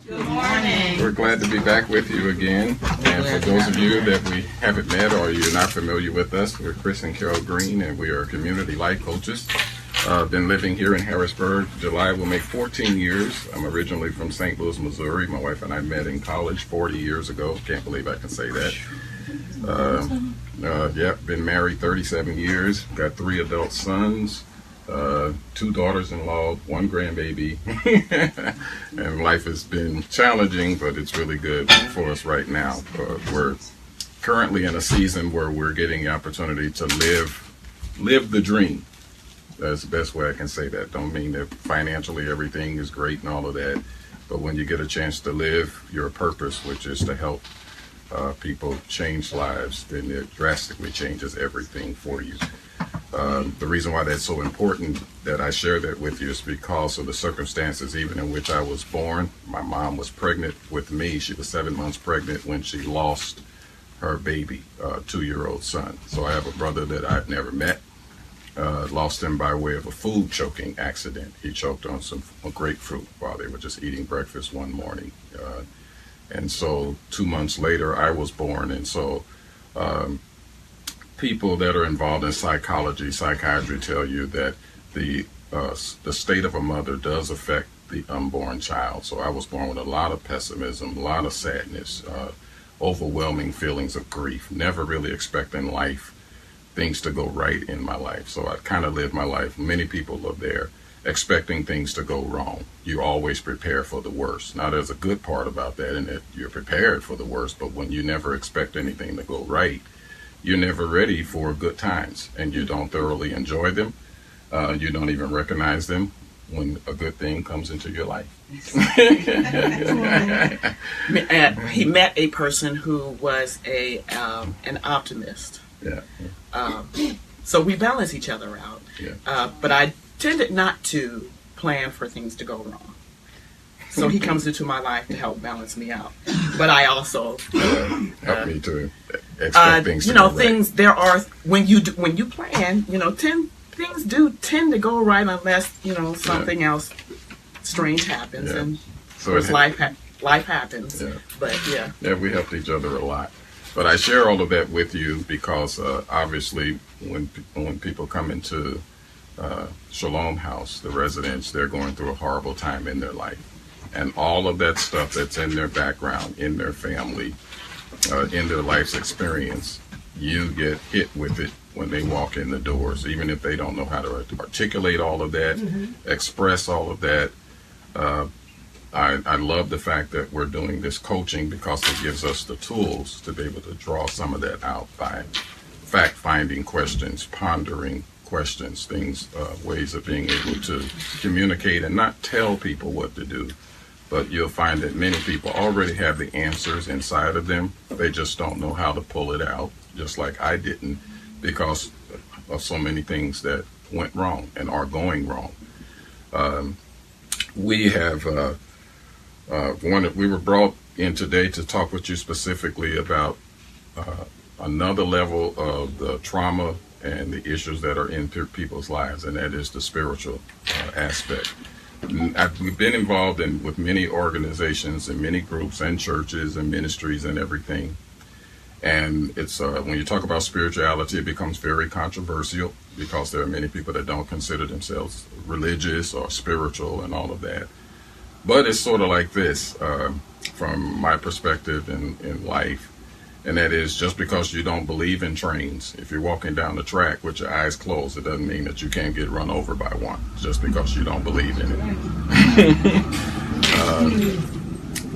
Good morning. We're glad to be back with you again. And for those of you that we haven't met or you're not familiar with us, we're Chris and Carol Green, and we are community life coaches. Been living here in Harrisburg. July will make 14 years. I'm originally from St. Louis, Missouri. My wife and I met in college 40 years ago. Can't believe I can say that. Been married 37 years. Got 3 adult sons. 2 daughters-in-law, 1 grandbaby, and life has been challenging, but it's really good for us right now. We're currently in a season where we're getting the opportunity to live the dream. That's the best way I can say that. Don't mean that financially everything is great and all of that, but when you get a chance to live your purpose, which is to help people change lives, then it drastically changes everything for you. The reason why that's so important that I share that with you is because of the circumstances even in which I was born. My mom was pregnant with me. She was 7 months pregnant when she lost her baby, 2-year-old son. So I have a brother that I've never met. Lost him by way of a food choking accident. He choked on some grapefruit while they were just eating breakfast one morning. And so 2 months later, I was born. And so people that are involved in psychology, psychiatry tell you that the state of a mother does affect the unborn child. So I was born with a lot of pessimism, a lot of sadness, overwhelming feelings of grief, never really expecting things to go right in my life. So I kind of lived my life. Many people are there expecting things to go wrong. You always prepare for the worst. Now, there's a good part about that in that you're prepared for the worst, but when you never expect anything to go right, you're never ready for good times, and you don't thoroughly enjoy them. You don't even recognize them when a good thing comes into your life. He met a person who was an optimist. Yeah. So we balance each other out. Yeah. But I tended not to plan for things to go wrong. So he comes into my life to help balance me out. But I also help me to expect things to go right. Things there are when you plan, things do tend to go right unless something else strange happens, and so of course life happens. Yeah. But yeah, we helped each other a lot. But I share all of that with you because obviously when people come into Shalom House, the residents, they're going through a horrible time in their life. And all of that stuff that's in their background, in their family, in their life's experience, you get hit with it when they walk in the doors, even if they don't know how to articulate all of that, express all of that. I love the fact that we're doing this coaching because it gives us the tools to be able to draw some of that out by fact-finding questions, pondering questions, ways of being able to communicate and not tell people what to do. But you'll find that many people already have the answers inside of them. They just don't know how to pull it out, just like I didn't, because of so many things that went wrong and are going wrong. We were brought in today to talk with you specifically about another level of the trauma and the issues that are in people's lives, and that is the spiritual aspect. We've been involved with many organizations and many groups and churches and ministries and everything. And it's when you talk about spirituality, it becomes very controversial because there are many people that don't consider themselves religious or spiritual and all of that. But it's sort of like this, from my perspective in life, and that is just because you don't believe in trains, if you're walking down the track with your eyes closed, it doesn't mean that you can't get run over by one just because you don't believe in it.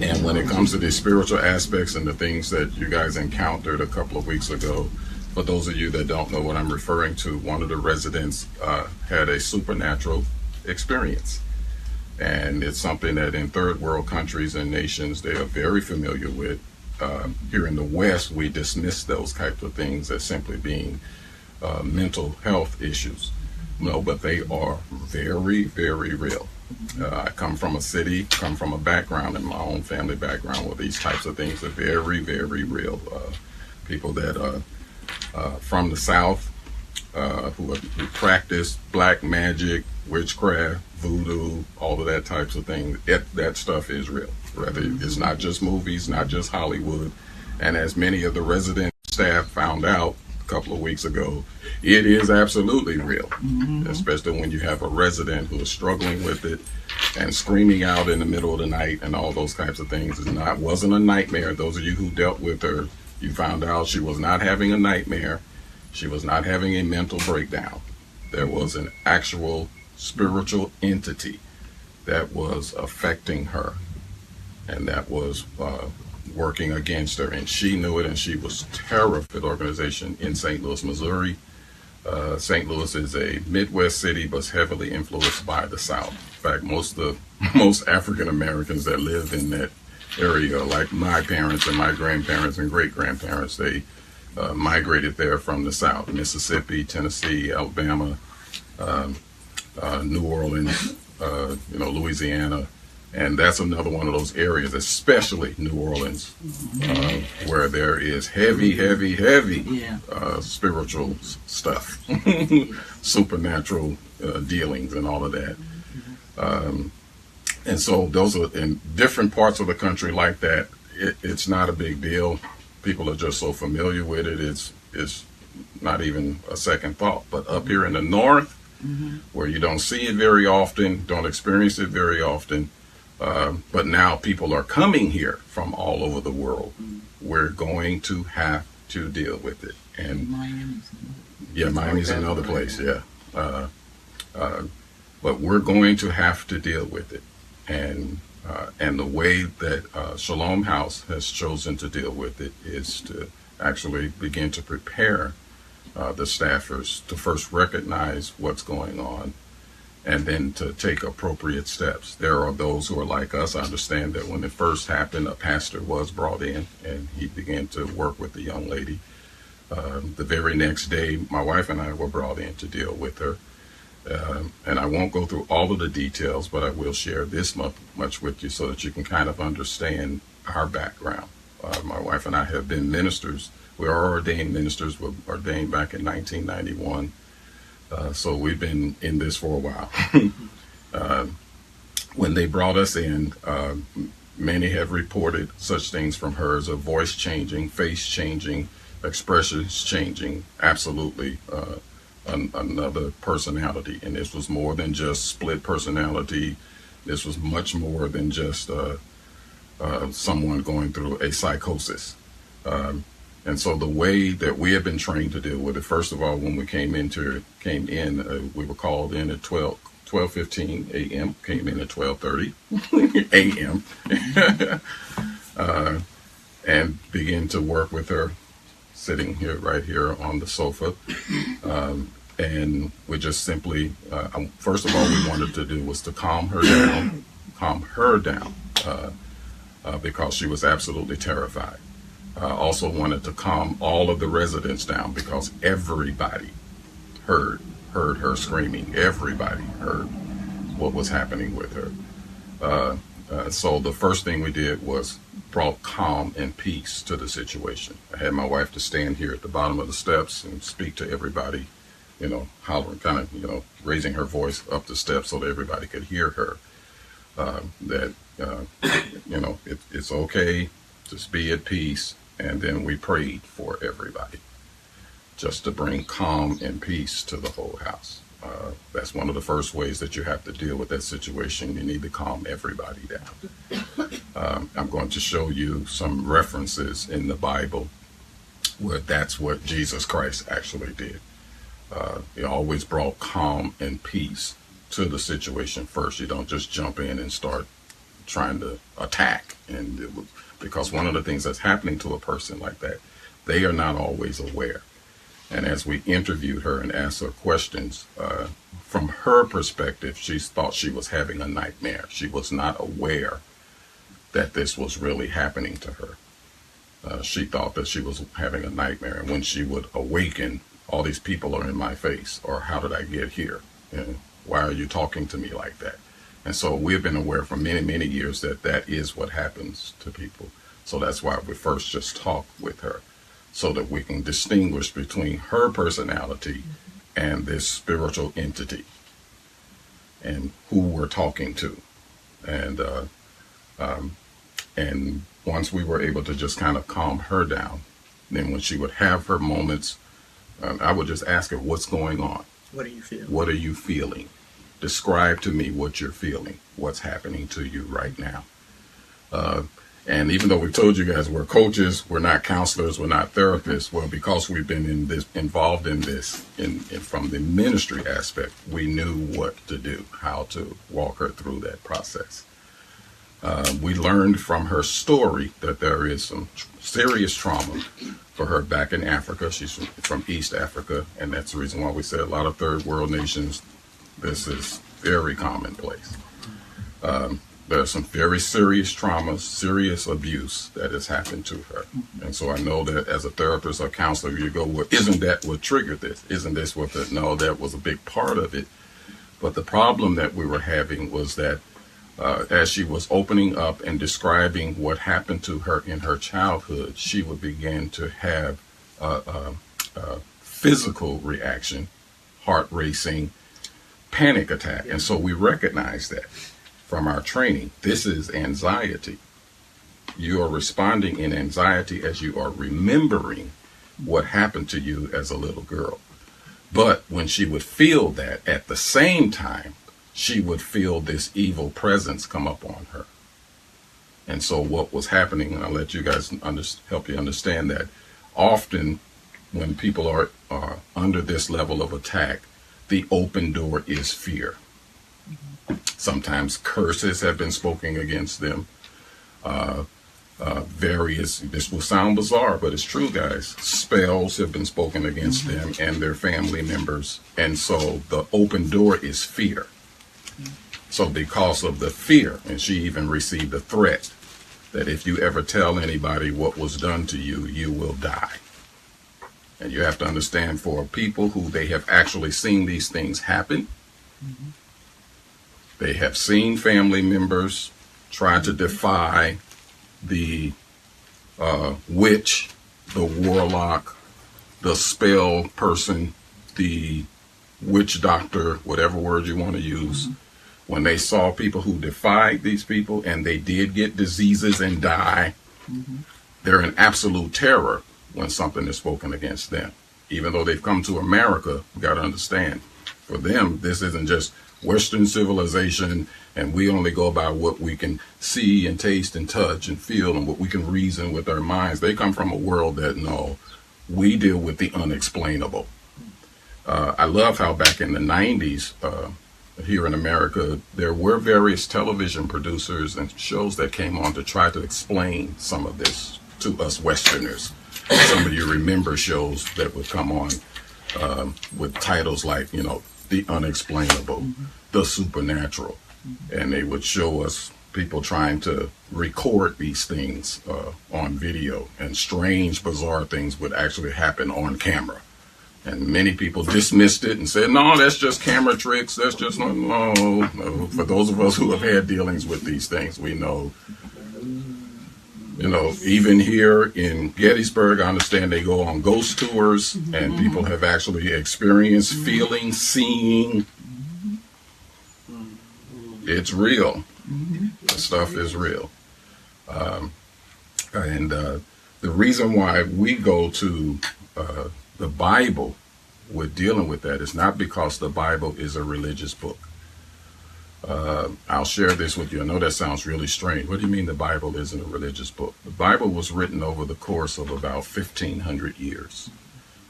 And when it comes to the spiritual aspects and the things that you guys encountered a couple of weeks ago, for those of you that don't know what I'm referring to, one of the residents had a supernatural experience. And it's something that in third world countries and nations, they are very familiar with. Here in the West, we dismiss those types of things as simply being mental health issues. No, but they are very, very real. I come from a background in my own family background where these types of things are very, very real. People that are from the South who practice black magic, witchcraft, voodoo, all of that types of things. That stuff is real. Rather, it's not just movies, not just Hollywood. And as many of the resident staff found out a couple of weeks ago, it is absolutely real. Especially when you have a resident who is struggling with it and screaming out in the middle of the night and all those types of things. Wasn't a nightmare. Those of you who dealt with her, you found out she was not having a nightmare. She was not having a mental breakdown. There was an actual spiritual entity that was affecting her, and that was working against her, and she knew it, and she was terrified. The organization in St. Louis, Missouri. St. Louis is a Midwest city, but heavily influenced by the South. In fact, most African Americans that live in that area, like my parents and my grandparents and great grandparents, they migrated there from the South: Mississippi, Tennessee, Alabama, New Orleans, Louisiana. And that's another one of those areas, especially New Orleans, where there is heavy spiritual stuff, supernatural dealings and all of that. And so those are in different parts of the country like that. It's not a big deal. People are just so familiar with it. It's not even a second thought. But up here in the north, where you don't see it very often, don't experience it very often, but now people are coming here from all over the world. We're going to have to deal with it. And Miami's another place. But we're going to have to deal with it. And the way that Shalom House has chosen to deal with it is to actually begin to prepare the staffers to first recognize what's going on, and then to take appropriate steps. There are those who are like us. I understand that when it first happened, a pastor was brought in, and he began to work with the young lady. The very next day, my wife and I were brought in to deal with her. And I won't go through all of the details, but I will share this much with you so that you can kind of understand our background. My wife and I have been ministers. We are ordained ministers. We were ordained back in 1991. So we've been in this for a while. When they brought us in, many have reported such things from her as a voice changing, face changing, expressions changing, absolutely another personality. And this was more than just split personality. This was much more than just someone going through a psychosis. And so the way that we have been trained to deal with it, first of all, when we came in, we were called in at 12:15 a.m., came in at 12:30 a.m., and began to work with her, sitting right here on the sofa. And we just simply, first of all, we wanted to do was to calm her down, because she was absolutely terrified. Also wanted to calm all of the residents down, because everybody heard her screaming. Everybody heard what was happening with her. So the first thing we did was brought calm and peace to the situation. I had my wife to stand here at the bottom of the steps and speak to everybody, hollering, kind of, raising her voice up the steps so that everybody could hear her. It's okay, just be at peace. And then we prayed for everybody, just to bring calm and peace to the whole house. That's one of the first ways that you have to deal with that situation. You need to calm everybody down. I'm going to show you some references in the Bible where that's what Jesus Christ actually did. He always brought calm and peace to the situation first. You don't just jump in and start trying to attack. Because one of the things that's happening to a person like that, they are not always aware. And as we interviewed her and asked her questions, from her perspective, she thought she was having a nightmare. She was not aware that this was really happening to her. She thought that she was having a nightmare. And when she would awaken, all these people are in my face, or how did I get here? And why are you talking to me like that? And so we've been aware for many, many years that is what happens to people. So that's why we first just talk with her, so that we can distinguish between her personality and this spiritual entity and who we're talking to. And and once we were able to just kind of calm her down, then when she would have her moments, I would just ask her, what's going on? What are you feeling? What are you feeling? Describe to me what you're feeling. What's happening to you right now? And even though we told you guys we're coaches, we're not counselors, we're not therapists. Well, because we've been involved in this from the ministry aspect, we knew what to do, how to walk her through that process. We learned from her story that there is some serious trauma for her back in Africa. She's from East Africa, and that's the reason why we said a lot of third world nations, this is very commonplace. There's some very serious traumas, serious abuse that has happened to her. And so I know that as a therapist or counselor, you go, well, isn't that what triggered this? Isn't this what no, that was a big part of it. But the problem that we were having was that as she was opening up and describing what happened to her in her childhood, she would begin to have a physical reaction, heart racing, panic attack. And so we recognized that from our training. This is anxiety. You are responding in anxiety as you are remembering what happened to you as a little girl. But when she would feel that, at the same time, she would feel this evil presence come up on her. And so what was happening, and I'll let you guys help you understand that, often when people are under this level of attack, the open door is fear. Sometimes curses have been spoken against them. This will sound bizarre, but it's true, guys. Spells have been spoken against them and their family members. And so the open door is fear. So because of the fear, and she even received a threat that if you ever tell anybody what was done to you, you will die. And you have to understand, for people who they have actually seen these things happen, they have seen family members try to defy the witch, the warlock, the spell person, the witch doctor, whatever word you want to use. When they saw people who defied these people and they did get diseases and die, they're in absolute terror when something is spoken against them. Even though they've come to America, you got to understand, for them, this isn't just Western civilization and we only go by what we can see and taste and touch and feel and what we can reason with our minds. They come from a world that, no, we deal with the unexplainable. I love how back in the 90s, here in America, there were various television producers and shows that came on to try to explain some of this to us Westerners. Some of you remember shows that would come on with titles like, The Unexplainable, The Supernatural. And they would show us people trying to record these things on video, and strange, bizarre things would actually happen on camera. And many people dismissed it and said, no, that's just camera tricks. That's just no. For those of us who have had dealings with these things, we know, even here in Gettysburg, I understand they go on ghost tours and people have actually experienced feeling, seeing. It's real. The stuff is real. And the reason why we go to the Bible with dealing with that is not because the Bible is a religious book. I'll share this with you. I know that sounds really strange. What do you mean the Bible isn't a religious book? The Bible was written over the course of about 1,500 years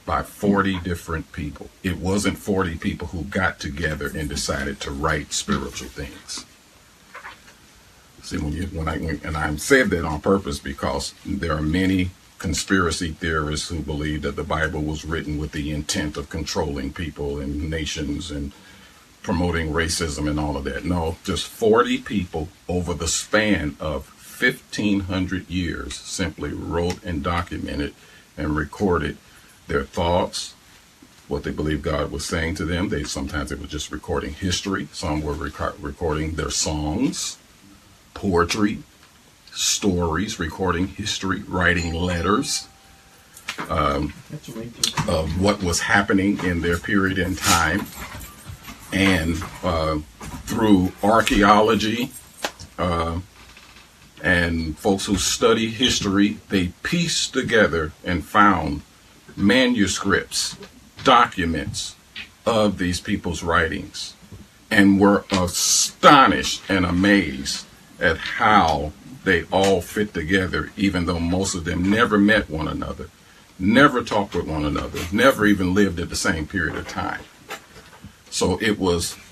by 40 different people. It wasn't 40 people who got together and decided to write spiritual things. See, when I said that on purpose because there are many conspiracy theorists who believe that the Bible was written with the intent of controlling people and nations and promoting racism and all of that. No, just 40 people over the span of 1,500 years simply wrote and documented and recorded their thoughts, what they believed God was saying to them. Sometimes they were just recording history. Some were recording their songs, poetry, stories, recording history, writing letters. of what was happening in their period in time. And through archaeology and folks who study history, they pieced together and found manuscripts, documents of these people's writings, and were astonished and amazed at how they all fit together, even though most of them never met one another, never talked with one another, never even lived at the same period of time. So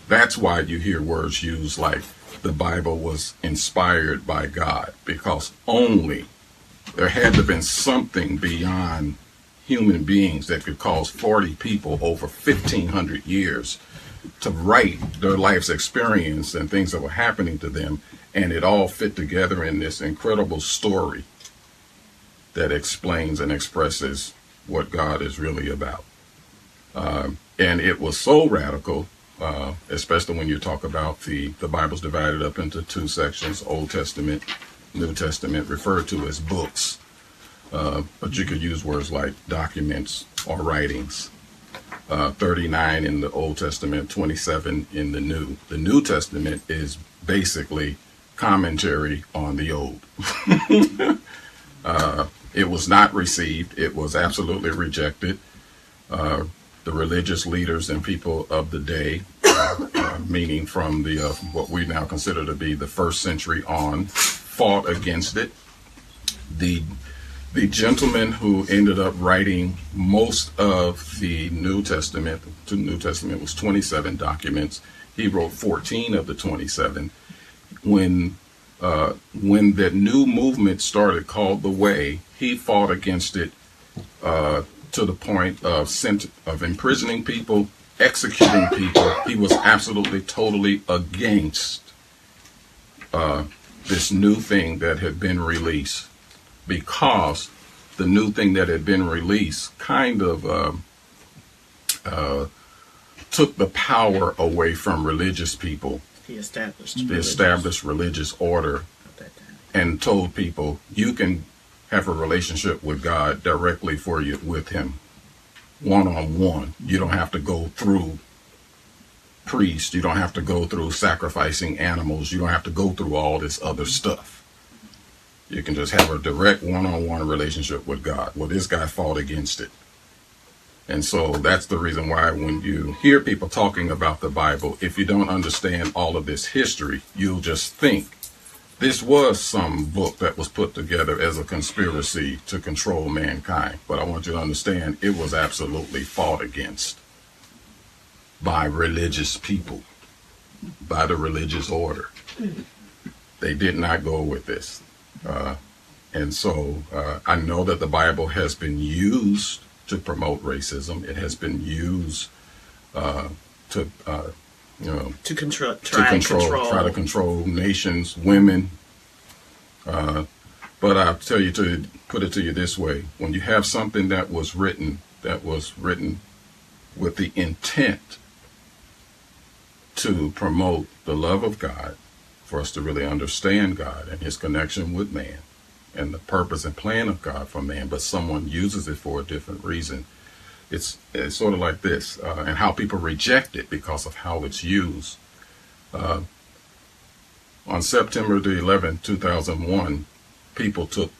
that's why you hear words used like the Bible was inspired by God, because only there had to have been something beyond human beings that could cause 40 people over 1,500 years to write their life's experience and things that were happening to them, and it all fit together in this incredible story that explains and expresses what God is really about. And it was so radical, especially when you talk about the Bible's divided up into two sections, Old Testament, New Testament, referred to as books. But you could use words like documents or writings. 39 in the Old Testament, 27 in the New. The New Testament is basically commentary on the Old. It was not received. It was absolutely rejected. The religious leaders and people of the day, meaning from the what we now consider to be the first century on, fought against it. The gentleman who ended up writing most of the New Testament, the New Testament was 27 documents. He wrote 14 of the 27. When that new movement started called The Way, he fought against it to the point of imprisoning people, executing people. He was absolutely, totally against this new thing that had been released, because the new thing that had been released kind of took the power away from religious people. He established religious order and told people, you can have a relationship with God directly with him, one-on-one. You don't have to go through priests. You don't have to go through sacrificing animals. You don't have to go through all this other stuff. You can just have a direct one-on-one relationship with God. Well, this guy fought against it. And so that's the reason why when you hear people talking about the Bible, if you don't understand all of this history, you'll just think this was some book that was put together as a conspiracy to control mankind. But I want you to understand it was absolutely fought against by religious people, by the religious order. They did not go with this. And so I know that the Bible has been used to promote racism. It has been used to try to control nations, women. But I'll tell you, to put it to you this way: when you have something that was written with the intent to promote the love of God, for us to really understand God and his connection with man and the purpose and plan of God for man, but someone uses it for a different reason. It's sort of like this, and how people reject it because of how it's used. On September the 11th, 2001, people took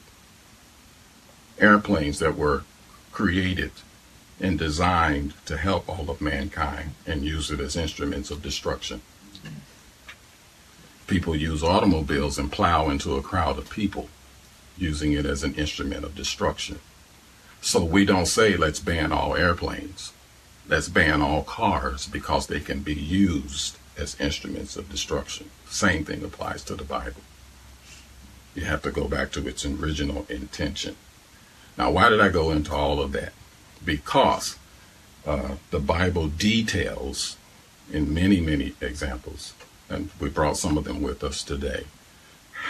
airplanes that were created and designed to help all of mankind and use it as instruments of destruction. People use automobiles and plow into a crowd of people, using it as an instrument of destruction. So we don't say, let's ban all airplanes. Let's ban all cars, because they can be used as instruments of destruction. Same thing applies to the Bible. You have to go back to its original intention. Now, why did I go into all of that? Because the Bible details in many, many examples, and we brought some of them with us today,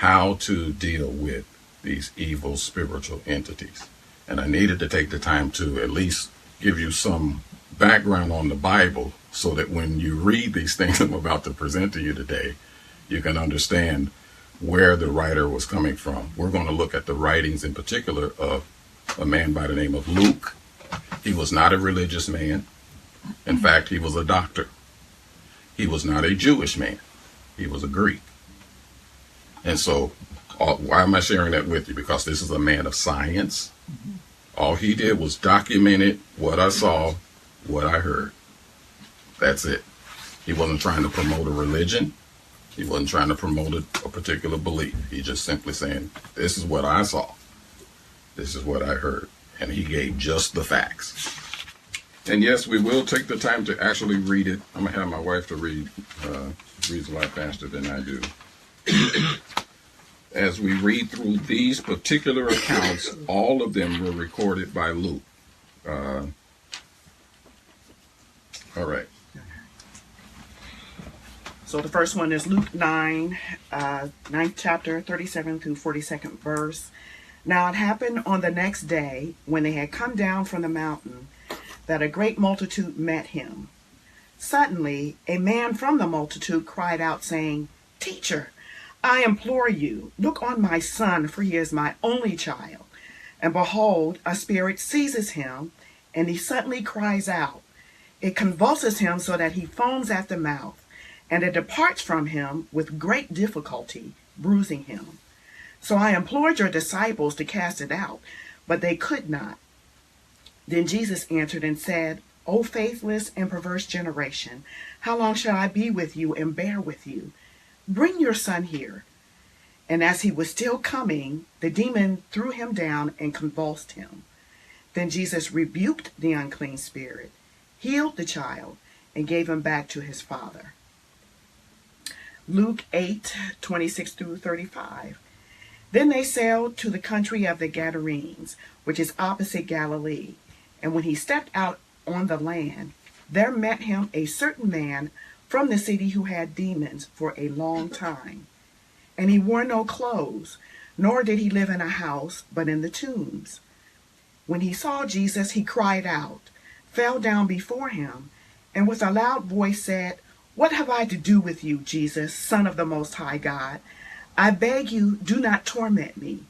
how to deal with these evil spiritual entities. And I needed to take the time to at least give you some background on the Bible, so that when you read these things I'm about to present to you today, you can understand where the writer was coming from. We're going to look at the writings in particular of a man by the name of Luke. He was not a religious man. In fact, he was a doctor. He was not a Jewish man. He was a Greek. And so, why am I sharing that with you? Because this is a man of science. All he did was documented what I saw, what I heard. That's it. He wasn't trying to promote a religion. He wasn't trying to promote a particular belief. He just simply saying, this is what I saw. This is what I heard. And he gave just the facts. And yes, we will take the time to actually read it. I'm going to have my wife to read. Reads a lot faster than I do. As we read through these particular accounts, all of them were recorded by Luke. All right. So the first one is Luke 9, 9th chapter, 37 through 42nd verse. Now it happened on the next day, when they had come down from the mountain, that a great multitude met him. Suddenly, a man from the multitude cried out, saying, Teacher, I implore you, look on my son, for he is my only child. And behold, a spirit seizes him, and he suddenly cries out. It convulses him so that he foams at the mouth, and it departs from him with great difficulty, bruising him. So I implored your disciples to cast it out, but they could not. Then Jesus answered and said, O faithless and perverse generation, how long shall I be with you and bear with you? Bring your son here. And as he was still coming, the demon threw him down and convulsed him. Then Jesus rebuked the unclean spirit, healed the child, and gave him back to his father. Luke 8, 26 through 35. Then they sailed to the country of the Gadarenes, which is opposite Galilee. And when he stepped out on the land, there met him a certain man from the city who had demons for a long time. And he wore no clothes, nor did he live in a house, but in the tombs. When he saw Jesus, he cried out, fell down before him, and with a loud voice said, What have I to do with you, Jesus, Son of the Most High God? I beg you, do not torment me.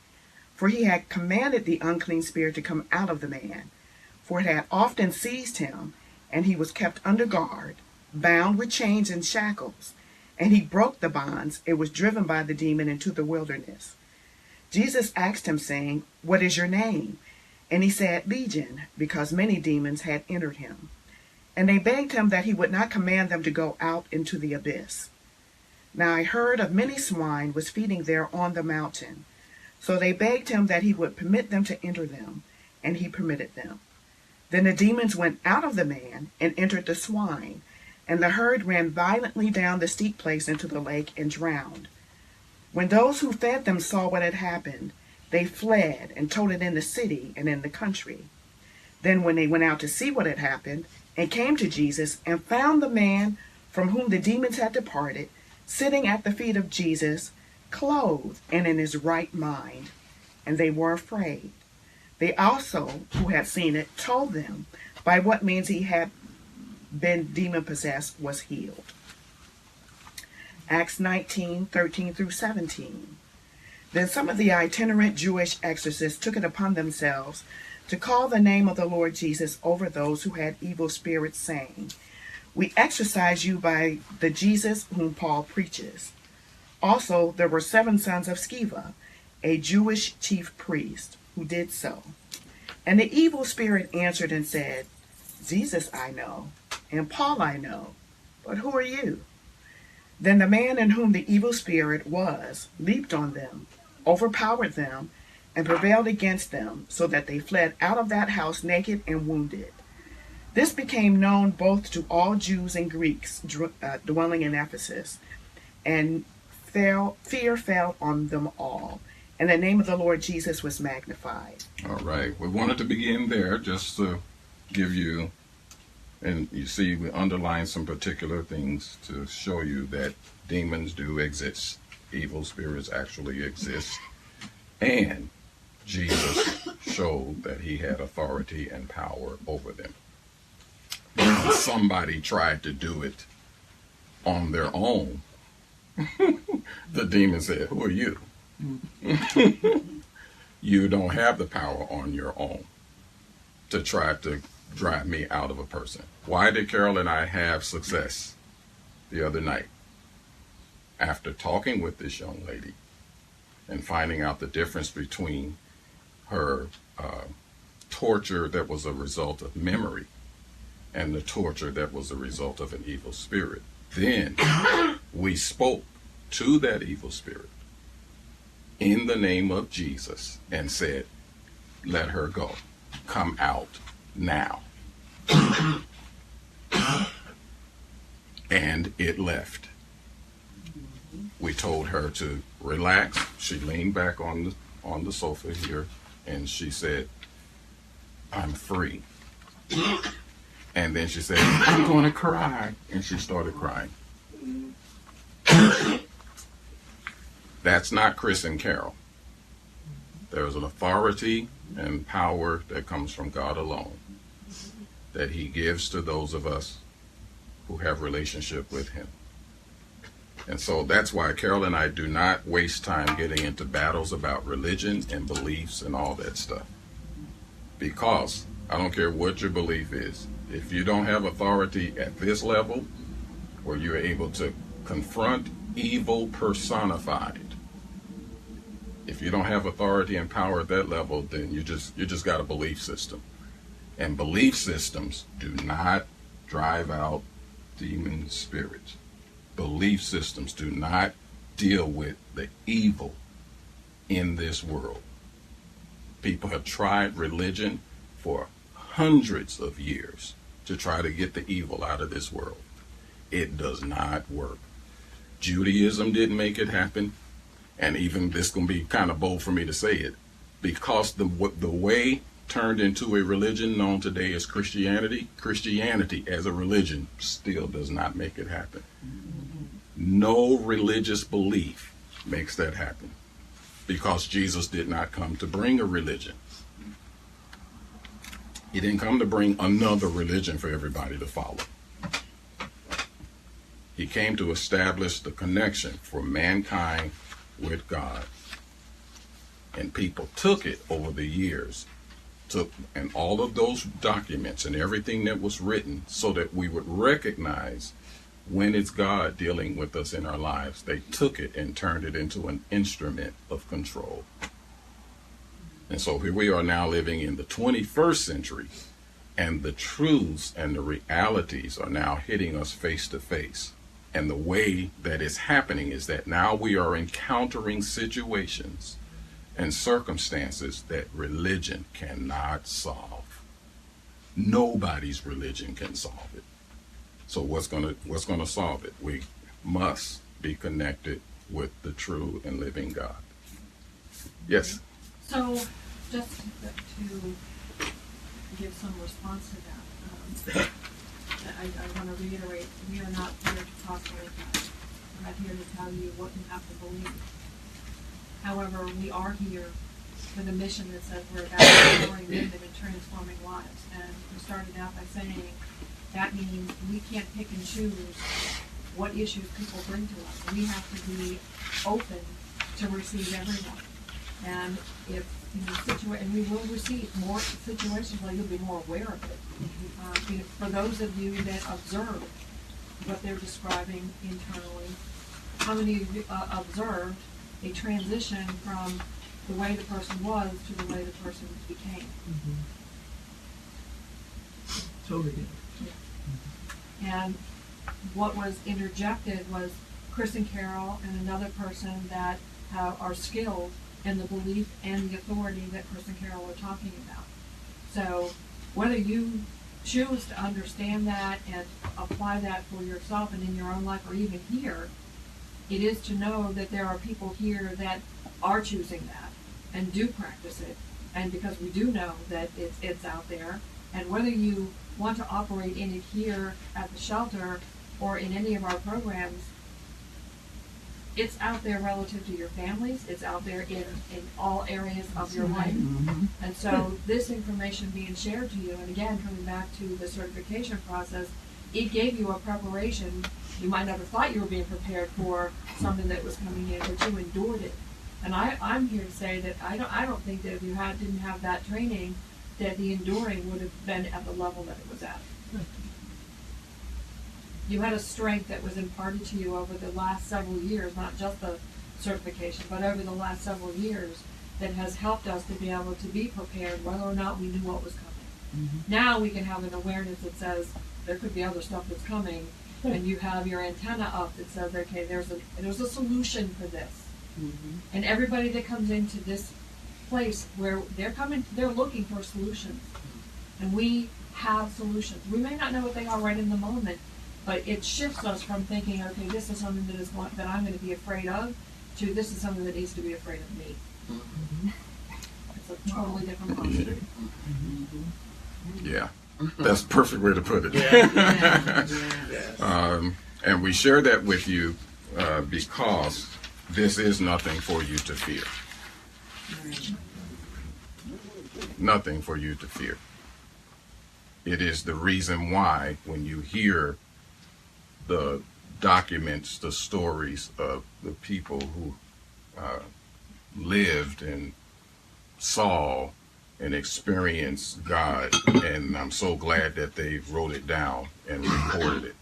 For he had commanded the unclean spirit to come out of the man. For it had often seized him, and he was kept under guard, bound with chains and shackles. And he broke the bonds. It was driven by the demon into the wilderness. Jesus asked him, saying, What is your name? And he said, Legion, because many demons had entered him. And they begged him that he would not command them to go out into the abyss. Now a herd of many swine was feeding there on the mountain. So they begged him that he would permit them to enter them, and he permitted them. Then the demons went out of the man and entered the swine, and the herd ran violently down the steep place into the lake and drowned. When those who fed them saw what had happened, they fled and told it in the city and in the country. Then when they went out to see what had happened, and came to Jesus, and found the man from whom the demons had departed, sitting at the feet of Jesus, clothed and in his right mind, and they were afraid. They also, who had seen it, told them by what means he had been demon-possessed was healed. Acts 19, 13 through 17. Then some of the itinerant Jewish exorcists took it upon themselves to call the name of the Lord Jesus over those who had evil spirits, saying, We exorcise you by the Jesus whom Paul preaches. Also there were 7 sons of Sceva, a Jewish chief priest, who did so. And the evil spirit answered and said, Jesus I know, and Paul I know, but who are you? Then the man in whom the evil spirit was leaped on them, overpowered them, and prevailed against them, so that they fled out of that house naked and wounded. This became known both to all Jews and Greeks dwelling in Ephesus, and fear fell on them all. And the name of the Lord Jesus was magnified. All right. We wanted to begin there just to give you, and you see we underline some particular things to show you that demons do exist. Evil spirits actually exist. And Jesus showed that he had authority and power over them. But when somebody tried to do it on their own, the demon said, Who are you? You don't have the power on your own to try to drive me out of a person. Why did Carol and I have success the other night? After talking with this young lady and finding out the difference between her torture that was a result of memory and the torture that was a result of an evil spirit. Then we spoke to that evil spirit in the name of Jesus and said, let her go. Come out now. And it left. We told her to relax. She leaned back on the sofa here and she said, I'm free. And then she said, I'm going to cry. And she started crying. That's not Chris and Carol. There's an authority and power that comes from God alone that he gives to those of us who have relationship with him. And so that's why Carol and I do not waste time getting into battles about religion and beliefs and all that stuff. Because I don't care what your belief is, if you don't have authority at this level where you're able to confront evil personified, if you don't have authority and power at that level, then you just got a belief system. And belief systems do not drive out demon spirits. Belief systems do not deal with the evil in this world. People have tried religion for hundreds of years to try to get the evil out of this world. It does not work. Judaism didn't make it happen. And even this is going to be kind of bold for me to say it, because the way turned into a religion known today as Christianity, Christianity as a religion still does not make it happen. No religious belief makes that happen, because Jesus did not come to bring a religion. He didn't come to bring another religion for everybody to follow. He came to establish the connection for mankind with God. And people took it over the years, and all of those documents and everything that was written so that we would recognize when it's God dealing with us in our lives. They took it and turned it into an instrument of control. And so here we are now living in the 21st century, and the truths and the realities are now hitting us face to face. And the way that it's happening is that now we are encountering situations and circumstances that religion cannot solve. Nobody's religion can solve it. So what's gonna solve it? We must be connected with the true and living God. Yes. So just to give some response to that. I want to reiterate, we are not here to talk about God. We're not here to tell you what you have to believe. However, we are here with a mission that says we're about restoring wisdom and transforming lives. And we started out by saying that means we can't pick and choose what issues people bring to us. We have to be open to receive everyone. And if and we will receive more situations where you'll be more aware of it. For those of you that observe what they're describing internally, how many of you observed a transition from the way the person was to the way the person became? Mm-hmm. Totally. Yeah. Mm-hmm. And what was interjected was Chris and Carol and another person that are skilled in the belief and the authority that Chris and Carol are talking about. So whether you choose to understand that and apply that for yourself and in your own life, or even here, it is to know that there are people here that are choosing that and do practice it. And because we do know that it's out there, and whether you want to operate in it here at the shelter or in any of our programs, it's out there relative to your families. It's out there in all areas of your life. Mm-hmm. And so this information being shared to you, and again, coming back to the certification process, it gave you a preparation. You might not have thought you were being prepared for something that was coming in, but you endured it. And I'm here to say that I don't think that if you didn't have that training, that the enduring would have been at the level that it was at. You had a strength that was imparted to you over the last several years, not just the certification, but over the last several years, that has helped us to be able to be prepared whether or not we knew what was coming. Now we can have an awareness that says there could be other stuff that's coming, and you have your antenna up that says, okay, there's a solution for this. And everybody that comes into this place where they're looking for solutions, and we have solutions. We may not know what they are right in the moment, but it shifts us from thinking, okay, this is something that I'm going to be afraid of, to this is something that needs to be afraid of me. It's a totally different posture. Yeah, that's the perfect way to put it. Yeah. And we share that with you because this is nothing for you to fear. Nothing for you to fear. It is the reason why when you hear the documents, the stories of the people who lived and saw and experienced God, and I'm so glad that they wrote it down and recorded it.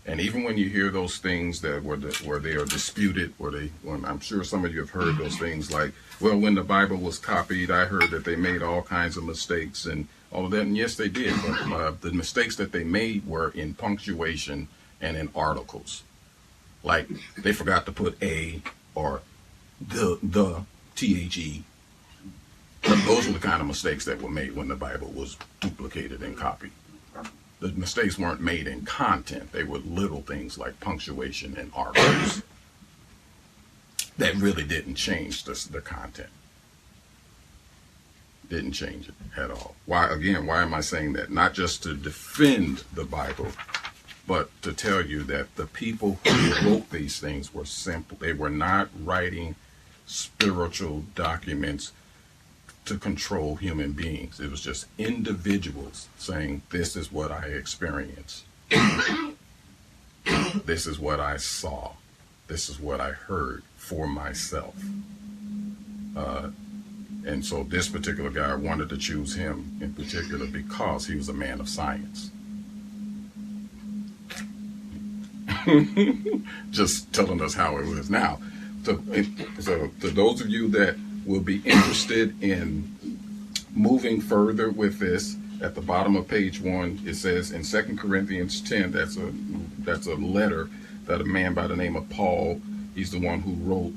And even when you hear those things that where they are disputed, when I'm sure some of you have heard those things like, well, when the Bible was copied, I heard that they made all kinds of mistakes and all of that. And yes, they did. But the mistakes that they made were in punctuation and in articles. Like they forgot to put a or the the. Those were the kind of mistakes that were made when the Bible was duplicated and copied. The mistakes weren't made in content. They were little things like punctuation and articles that really didn't change the content. Didn't change it at all. Why am I saying that? Not just to defend the Bible, but to tell you that the people who wrote these things were simple. They were not writing spiritual documents to control human beings. It was just individuals saying, this is what I experienced. This is what I saw. This is what I heard for myself. And so this particular guy, I wanted to choose him in particular because he was a man of science. Just telling us how it was. Now, so to those of you that will be interested in moving further with this, at the bottom of page 1, it says in 2 Corinthians 10, that's a letter that a man by the name of Paul, he's the one who wrote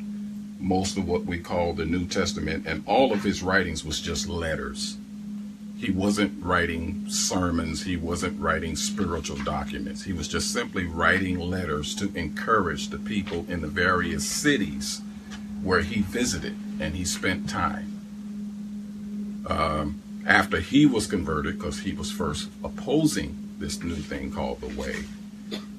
most of what we call the New Testament, and all of his writings was just letters. He wasn't writing sermons, he wasn't writing spiritual documents. He was just simply writing letters to encourage the people in the various cities where he visited and he spent time. After he was converted, because he was first opposing this new thing called the Way,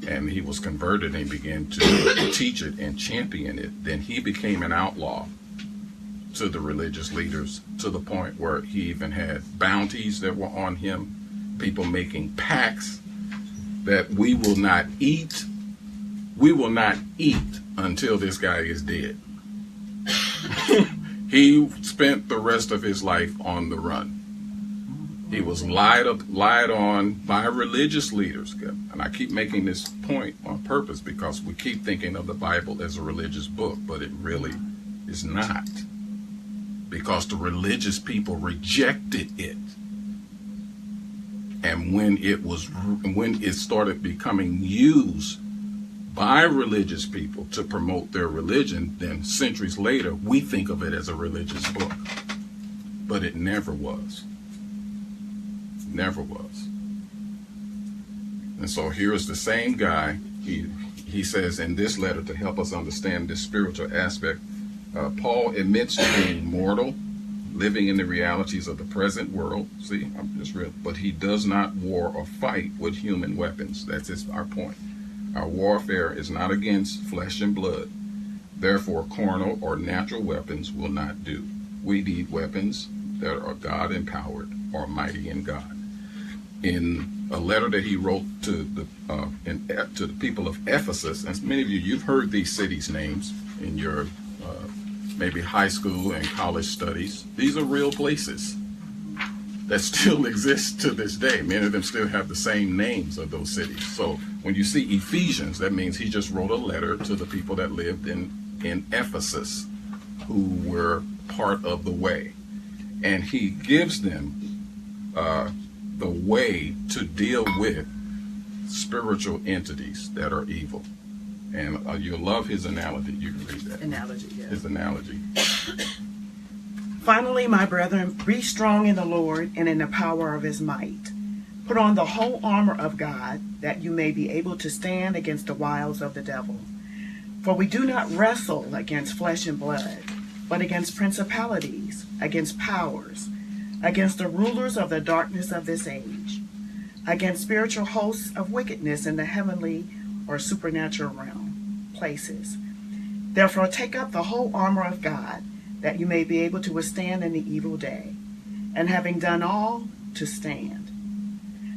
and he was converted and began to teach it and champion it, then he became an outlaw to the religious leaders, to the point where he even had bounties that were on him, people making pacts that we will not eat until this guy is dead. He spent the rest of his life on the run. He was lied on by religious leaders. And I keep making this point on purpose because we keep thinking of the Bible as a religious book, but it really is not. Because the religious people rejected it. And when it started becoming used by religious people to promote their religion, then centuries later, we think of it as a religious book. But it never was. Never was. And so here's the same guy. He says in this letter, to help us understand this spiritual aspect, Paul admits to being mortal, living in the realities of the present world. See, I'm just real. But he does not war or fight with human weapons. That's our point. Our warfare is not against flesh and blood. Therefore, carnal or natural weapons will not do. We need weapons that are God-empowered or mighty in God. In a letter that he wrote to the people of Ephesus, and many of you've heard these cities' names in your maybe high school and college studies. These are real places that still exist to this day. Many of them still have the same names of those cities. So when you see Ephesians, that means he just wrote a letter to the people that lived in Ephesus, who were part of the way. And he gives them the way to deal with spiritual entities that are evil. And you'll love his analogy. You can read that. Analogy, yeah. His analogy. Finally, my brethren, be strong in the Lord and in the power of his might. Put on the whole armor of God, that you may be able to stand against the wiles of the devil. For we do not wrestle against flesh and blood, but against principalities, against powers, against the rulers of the darkness of this age, against spiritual hosts of wickedness in the heavenly or supernatural realm places. Therefore take up the whole armor of God, that you may be able to withstand in the evil day, and having done all, to stand.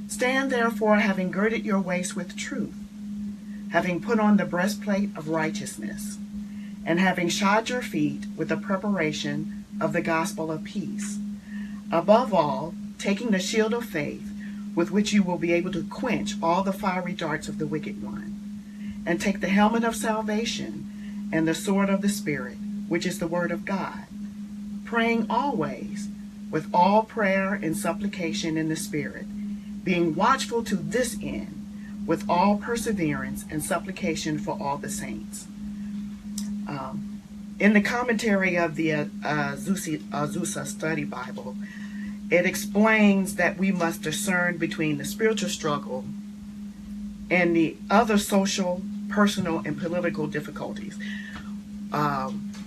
Stand therefore, having girded your waist with truth, having put on the breastplate of righteousness, and having shod your feet with the preparation of the gospel of peace. Above all, taking the shield of faith, with which you will be able to quench all the fiery darts of the wicked one, and take the helmet of salvation and the sword of the Spirit, which is the word of God, praying always with all prayer and supplication in the Spirit, being watchful to this end, with all perseverance and supplication for all the saints. In the commentary of the Azusa Study Bible, it explains that we must discern between the spiritual struggle and the other social, personal, and political difficulties.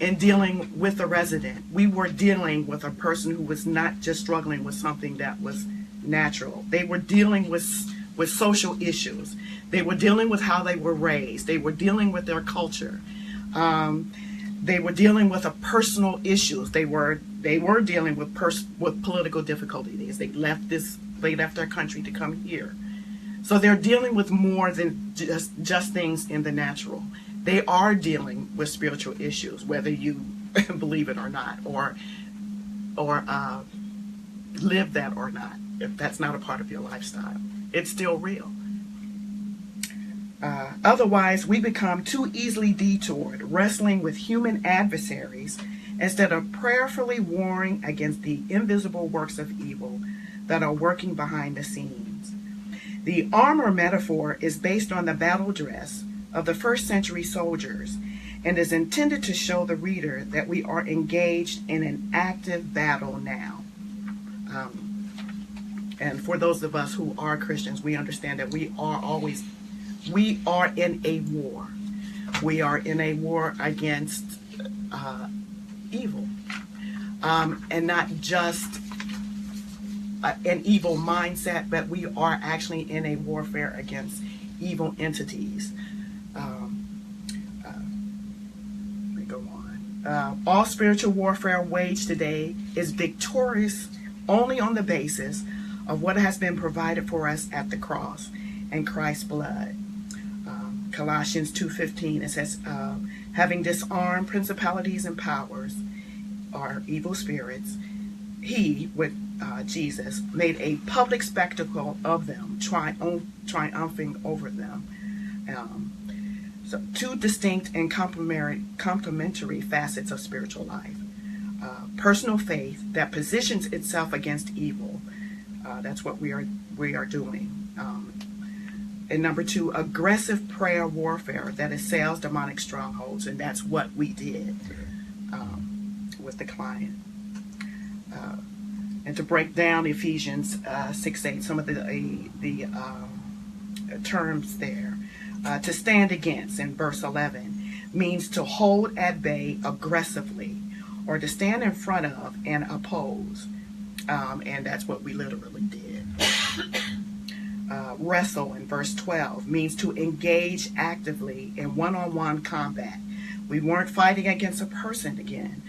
In dealing with the resident, we were dealing with a person who was not just struggling with something that was natural. They were dealing with social issues. They were dealing with how they were raised. They were dealing with their culture. They were dealing with personal issues. They were dealing with political difficulties. They left their country to come here. So they're dealing with more than just things in the natural. They are dealing with spiritual issues, whether you believe it or not, or live that or not. If that's not a part of your lifestyle, it's still real. Otherwise, we become too easily detoured, wrestling with human adversaries, instead of prayerfully warring against the invisible works of evil that are working behind the scenes. The armor metaphor is based on the battle dress of the first century soldiers and is intended to show the reader that we are engaged in an active battle now. And for those of us who are Christians, we understand that we are in a war. We are in a war against evil, and not just an evil mindset, but we are actually in a warfare against evil entities. Let me go on. All spiritual warfare waged today is victorious only on the basis of what has been provided for us at the cross and Christ's blood. Colossians 2:15, it says, having disarmed principalities and powers, or evil spirits, he, with Jesus, made a public spectacle of them, triumphing over them. So two distinct and complementary facets of spiritual life. Personal faith that positions itself against evil. That's what we are doing. And number two, aggressive prayer warfare that assails demonic strongholds, and that's what we did with the client. And to break down Ephesians 6:8, some of the terms there. To stand against, in verse 11, means to hold at bay aggressively, or to stand in front of and oppose. And that's what we literally did. Wrestle, in verse 12, means to engage actively in one-on-one combat. We weren't fighting against a person again.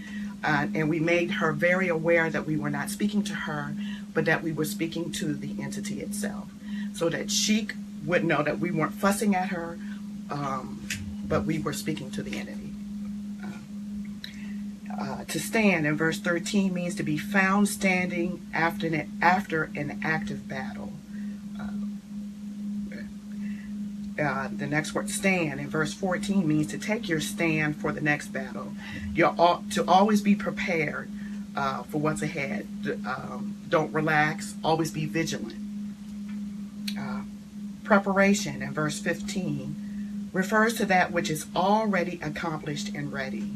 And we made her very aware that we were not speaking to her, but that we were speaking to the entity itself, so that she would know that we weren't fussing at her, but we were speaking to the entity. To stand in verse 13 means to be found standing after an active battle. The next word, stand, in verse 14 means to take your stand for the next battle. You ought to always be prepared for what's ahead. Don't relax. Always be vigilant. Preparation in verse 15 refers to that which is already accomplished and ready.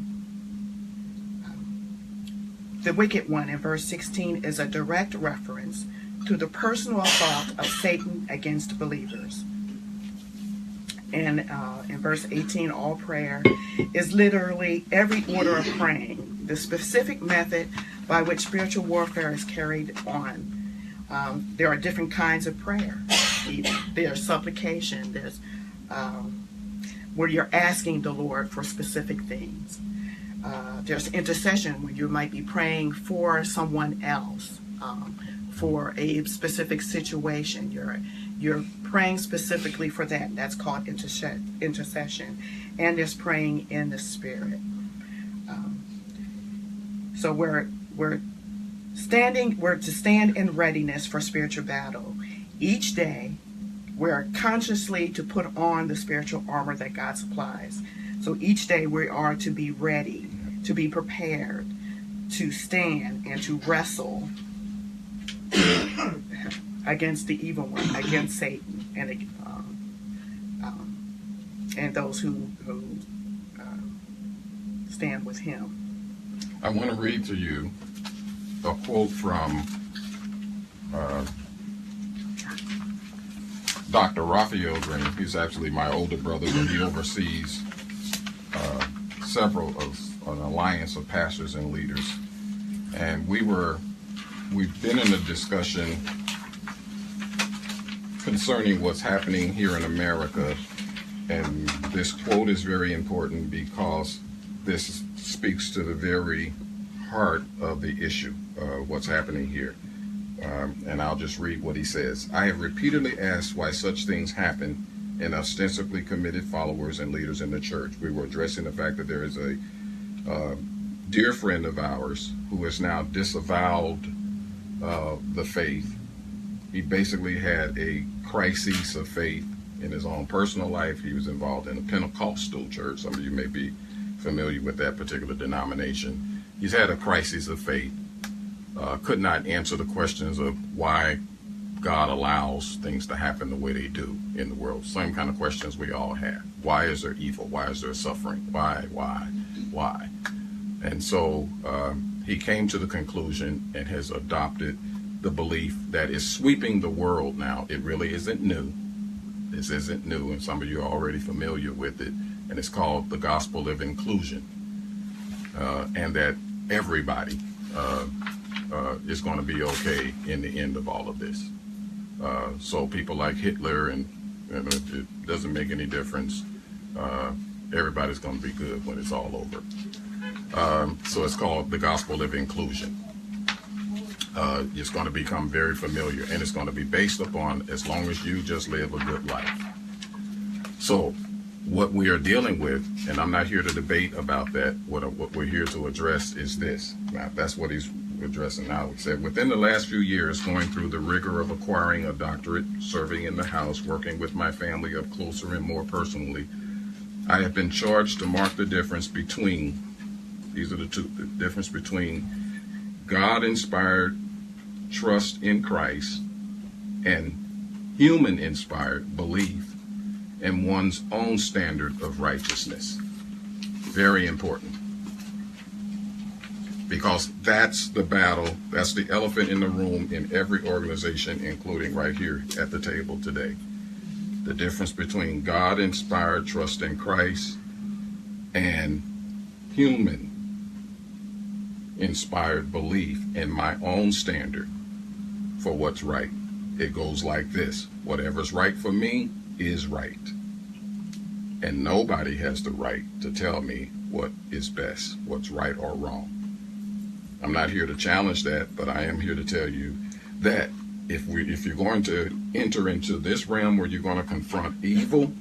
The wicked one in verse 16 is a direct reference to the personal assault of Satan against believers. And in verse 18, all prayer is literally every order of praying, the specific method by which spiritual warfare is carried on. There are different kinds of prayer. There's supplication. There's where you're asking the Lord for specific things. There's intercession, where you might be praying for someone else, for a specific situation. You're praying specifically for that. That's called intercession. And there's praying in the Spirit. So we're to stand in readiness for spiritual battle. Each day, we're consciously to put on the spiritual armor that God supplies. So each day we are to be ready, to be prepared, to stand and to wrestle against the evil one, against Satan, and those who stand with him. I want to read to you a quote from Dr. Raphael Green. He's actually my older brother, but he oversees several of an alliance of pastors and leaders. And we've been in a discussion concerning what's happening here in America. And this quote is very important because this speaks to the very heart of the issue, what's happening here. And I'll just read what he says. I have repeatedly asked why such things happen in ostensibly committed followers and leaders in the church. We were addressing the fact that there is a dear friend of ours who has now disavowed the faith. He basically had a crisis of faith in his own personal life. He was involved in a Pentecostal church. Some of you may be familiar with that particular denomination. He's had a crisis of faith. Could not answer the questions of why God allows things to happen the way they do in the world. Same kind of questions we all have. Why is there evil? Why is there suffering? Why? And so he came to the conclusion and has adopted the belief that is sweeping the world now. It really isn't new. This isn't new, and some of you are already familiar with it, and it's called the gospel of inclusion, and that everybody is going to be okay in the end of all of this. So people like Hitler, and it doesn't make any difference. Everybody's going to be good when it's all over. So it's called the gospel of inclusion. It's going to become very familiar, and it's going to be based upon as long as you just live a good life. So what we are dealing with, and I'm not here to debate about that, what we're here to address is this. Now, that's what he's addressing now. He said, within the last few years, going through the rigor of acquiring a doctorate, serving in the House, working with my family up closer and more personally, I have been charged to mark the difference between, these are the difference between God-inspired trust in Christ and human-inspired belief in one's own standard of righteousness. Very important. Because that's the battle, that's the elephant in the room in every organization, including right here at the table today. The difference between God-inspired trust in Christ and human-inspired belief in my own standard for what's right. It goes like this. Whatever's right for me is right. And nobody has the right to tell me what is best, what's right or wrong. I'm not here to challenge that, but I am here to tell you that if you're going to enter into this realm where you're going to confront evil,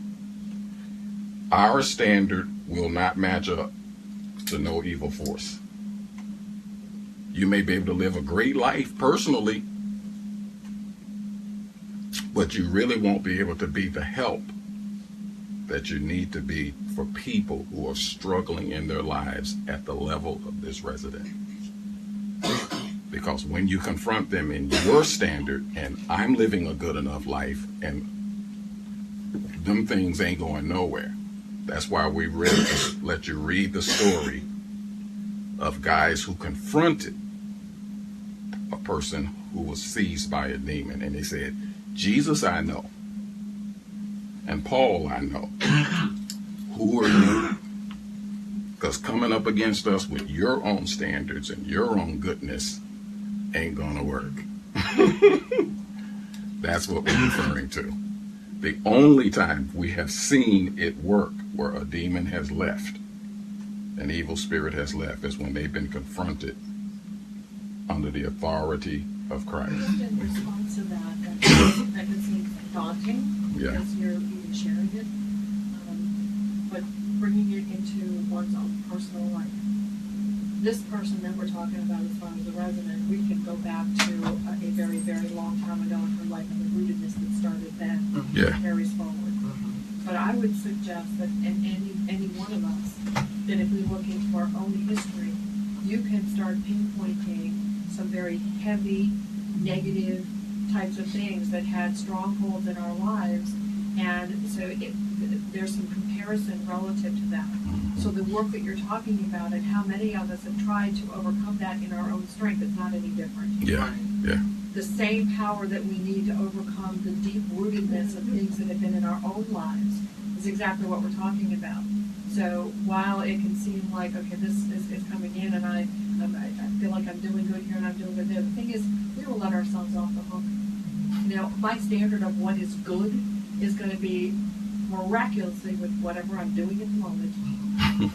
our standard will not match up to no evil force. You may be able to live a great life personally, but you really won't be able to be the help that you need to be for people who are struggling in their lives at the level of this resident. Because when you confront them in your standard, and I'm living a good enough life, and them things ain't going nowhere. That's why we really let you read the story of guys who confronted a person who was seized by a demon. And they said, Jesus I know, and Paul I know. Who are you? Because coming up against us with your own standards and your own goodness ain't gonna work. That's what we're referring to. The only time we have seen it work where a demon has left, an evil spirit has left, is when they've been confronted under the authority of Christ. Just in response to that can seem daunting because you're even sharing it, but bringing it into one's own personal life. This person that we're talking about as far as the resident, we can go back to a very, very long time ago in her life and the rootedness that started then carries forward. But I would suggest that in any one of us, that if we look into our own history, you can start pinpointing some very heavy, negative types of things that had strongholds in our lives, and so there's some comparison relative to that. So the work that you're talking about and how many of us have tried to overcome that in our own strength, it's not any different. The same power that we need to overcome the deep rootedness of things that have been in our own lives is exactly what we're talking about. So while it can seem like, okay, this is coming in and I feel like I'm doing good here and I'm doing good there, the thing is, we will let ourselves off the hook. You know, my standard of what is good is going to be miraculously with whatever I'm doing at the moment.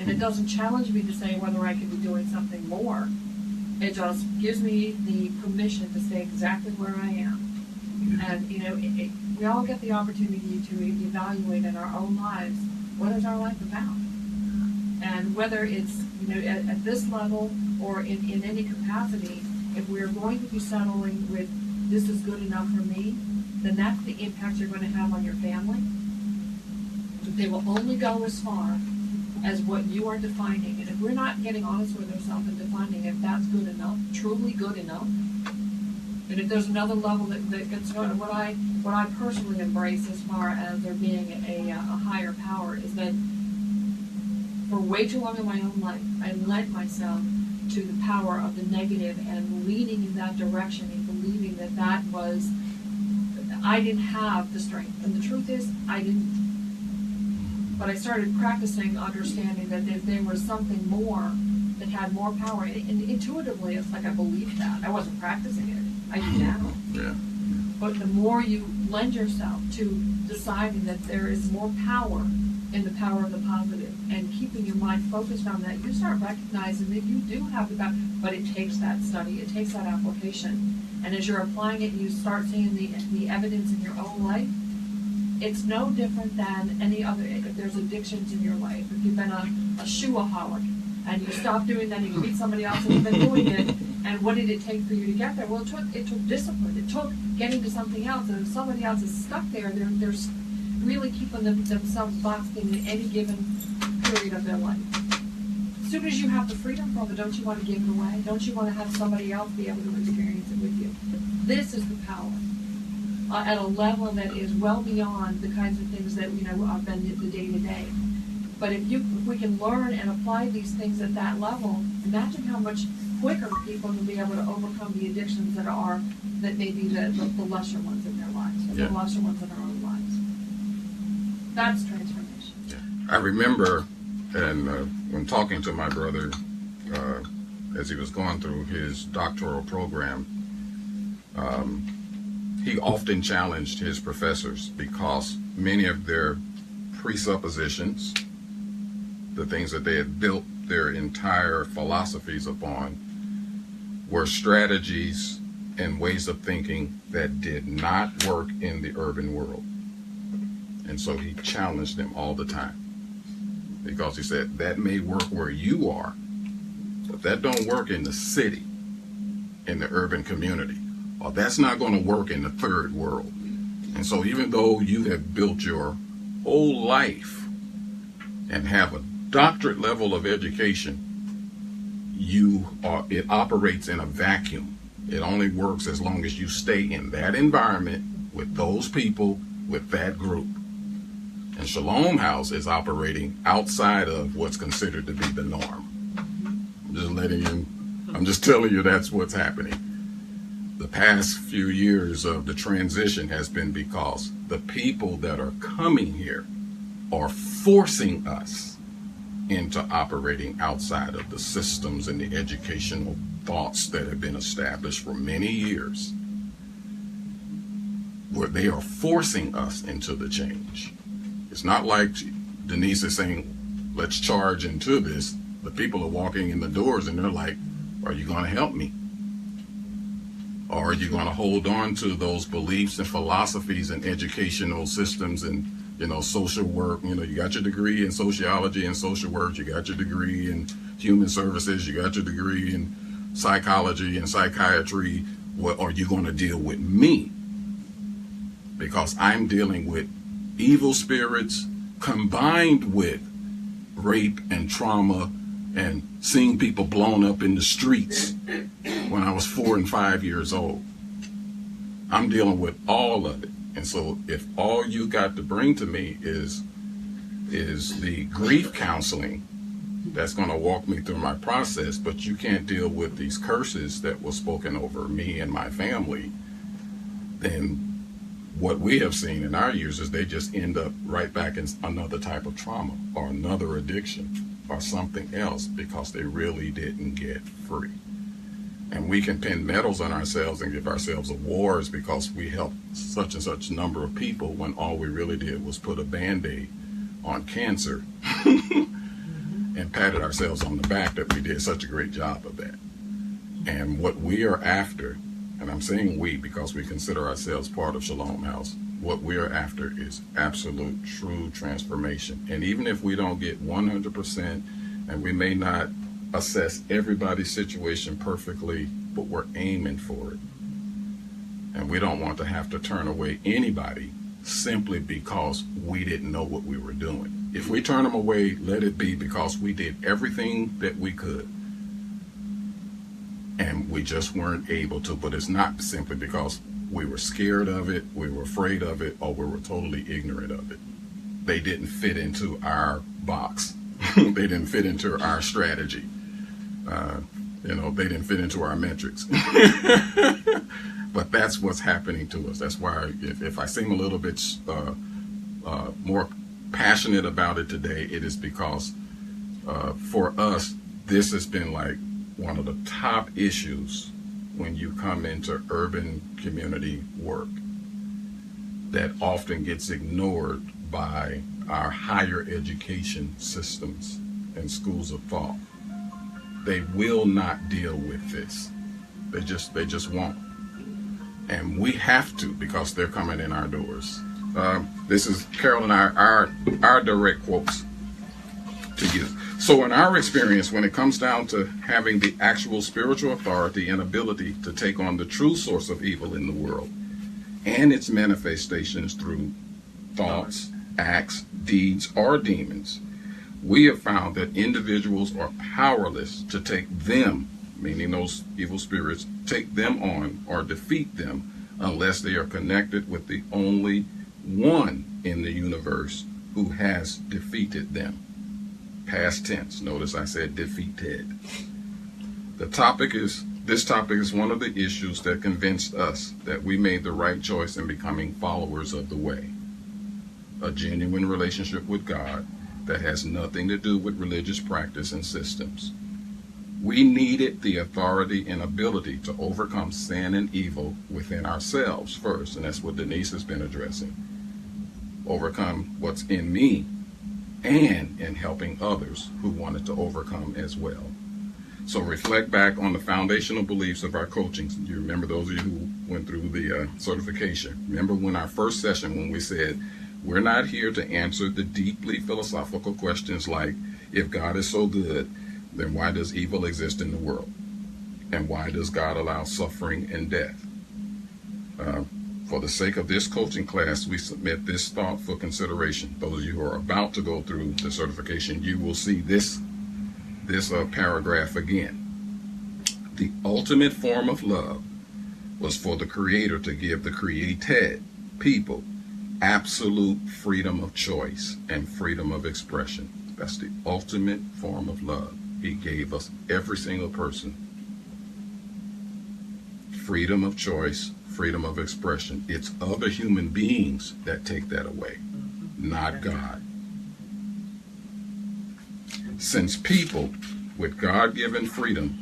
And it doesn't challenge me to say whether I could be doing something more. It just gives me the permission to stay exactly where I am. And, you know, we all get the opportunity to evaluate in our own lives, what is our life about? And whether it's, you know, at this level or in any capacity, if we're going to be settling with this is good enough for me, then that's the impact you're going to have on your family. They will only go as far as what you are defining. And if we're not getting honest with ourselves and defining if that's good enough, truly good enough, and if there's another level that gets going, what I personally embrace as far as there being a higher power is that for way too long in my own life, I lent myself to the power of the negative and leaning in that direction and believing that was, I didn't have the strength. And the truth is, I didn't. But I started practicing understanding that if there was something more that had more power, and intuitively it's like I believed that. I wasn't practicing it. I do now. But the more you lend yourself to deciding that there is more power in the power of the positive and keeping your mind focused on that, you start recognizing that you do have the power, but it takes that study, it takes that application. And as you're applying it, you start seeing the evidence in your own life. It's no different than any other, if there's addictions in your life. If you've been a shoeaholic and you stop doing that and you meet somebody else who's been doing it, and what did it take for you to get there? Well, it took discipline. It took getting to something else. And if somebody else is stuck there, they're really keeping themselves boxed in any given period of their life. As soon as you have the freedom from it, don't you want to give it away? Don't you want to have somebody else be able to experience it with you? This is the power. At a level that is well beyond the kinds of things that have been the day-to-day. But if we can learn and apply these things at that level, imagine how much quicker people will be able to overcome the addictions that may be the lesser ones in their lives, or the lesser ones in our own lives. That's transformation. I remember, and when talking to my brother as he was going through his doctoral program, he often challenged his professors because many of their presuppositions, the things that they had built their entire philosophies upon, were strategies and ways of thinking that did not work in the urban world. And so he challenged them all the time because he said, that may work where you are, but that don't work in the city. in the urban community. Well, that's not going to work in the third world. And so even though you have built your whole life and have a doctorate level of education, it operates in a vacuum. It only works as long as you stay in that environment with those people, with that group. And Shalom House is operating outside of what's considered to be the norm. I'm just telling you that's what's happening. The past few years of the transition has been because the people that are coming here are forcing us into operating outside of the systems and the educational thoughts that have been established for many years, where they are forcing us into the change. It's not like Denise is saying, let's charge into this. The people are walking in the doors and they're like, are you going to help me? Or are you going to hold on to those beliefs and philosophies and educational systems and, social work? You got your degree in sociology and social work. You got your degree in human services. You got your degree in psychology and psychiatry. What are you going to deal with me? Because I'm dealing with evil spirits combined with rape and trauma and seeing people blown up in the streets when I was 4 and 5 years old. I'm dealing with all of it. And so if all you got to bring to me is the grief counseling that's going to walk me through my process, but you can't deal with these curses that were spoken over me and my family, then what we have seen in our years is they just end up right back in another type of trauma or another addiction or something else because they really didn't get free. And we can pin medals on ourselves and give ourselves awards because we helped such and such number of people when all we really did was put a Band-Aid on cancer and patted ourselves on the back that we did such a great job of that. And what we are after, and I'm saying we because we consider ourselves part of Shalom House, what we are after is absolute, true transformation. And even if we don't get 100%, and we may not assess everybody's situation perfectly, but we're aiming for it. And we don't want to have to turn away anybody simply because we didn't know what we were doing. If we turn them away, let it be because we did everything that we could. And we just weren't able to, but it's not simply because we were scared of it, we were afraid of it, or we were totally ignorant of it. They didn't fit into our box. They didn't fit into our strategy. They didn't fit into our metrics. But that's what's happening to us. That's why if I seem a little bit more passionate about it today, it is because for us, this has been like one of the top issues when you come into urban community work that often gets ignored by our higher education systems and schools of thought. They will not deal with this. They just won't. And we have to because they're coming in our doors. This is Carol and our direct quotes to you. So in our experience, when it comes down to having the actual spiritual authority and ability to take on the true source of evil in the world and its manifestations through thoughts, acts, deeds, or demons, we have found that individuals are powerless to take them, meaning those evil spirits, take them on or defeat them unless they are connected with the only one in the universe who has defeated them. Past tense. Notice I said defeated. This topic is one of the issues that convinced us that we made the right choice in becoming followers of the way. A genuine relationship with God that has nothing to do with religious practice and systems. We needed the authority and ability to overcome sin and evil within ourselves first, and that's what Denise has been addressing. Overcome what's in me and in helping others who wanted to overcome as well. So reflect back on the foundational beliefs of our coaching. You remember those of you who went through the certification. Remember when our first session when we said, we're not here to answer the deeply philosophical questions like, if God is so good, then why does evil exist in the world? And why does God allow suffering and death? For the sake of this coaching class, we submit this thought for consideration. Those of you who are about to go through the certification, you will see this paragraph again. The ultimate form of love was for the Creator to give the created people absolute freedom of choice and freedom of expression. That's the ultimate form of love. He gave us, every single person, freedom of choice, freedom of expression. It's other human beings that take that away, not God. Since people with God-given freedom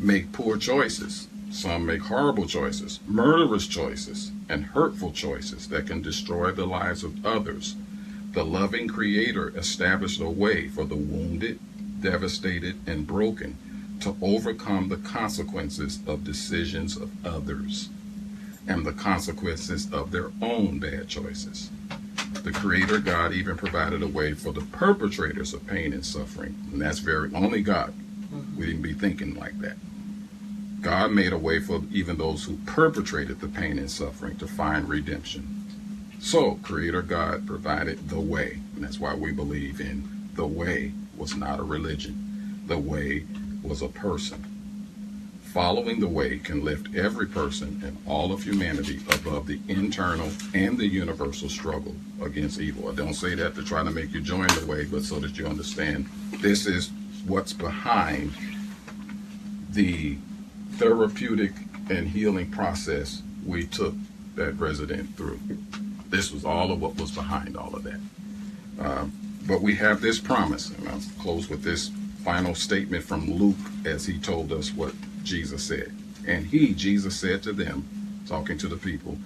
make poor choices, some make horrible choices, murderous choices, and hurtful choices that can destroy the lives of others, the loving Creator established a way for the wounded, devastated, and broken to overcome the consequences of decisions of others and the consequences of their own bad choices. The Creator God even provided a way for the perpetrators of pain and suffering, and that's only God. We didn't be thinking like that. God made a way for even those who perpetrated the pain and suffering to find redemption. So, Creator God provided the way, and that's why we believe in the way was not a religion. The way was a person. Following the way can lift every person and all of humanity above the internal and the universal struggle against evil. I don't say that to try to make you join the way, but so that you understand this is what's behind the therapeutic and healing process we took that resident through. This was all of what was behind all of that. But we have this promise, and I'll close with this final statement from Luke as he told us what Jesus said. And Jesus said to them, talking to the people,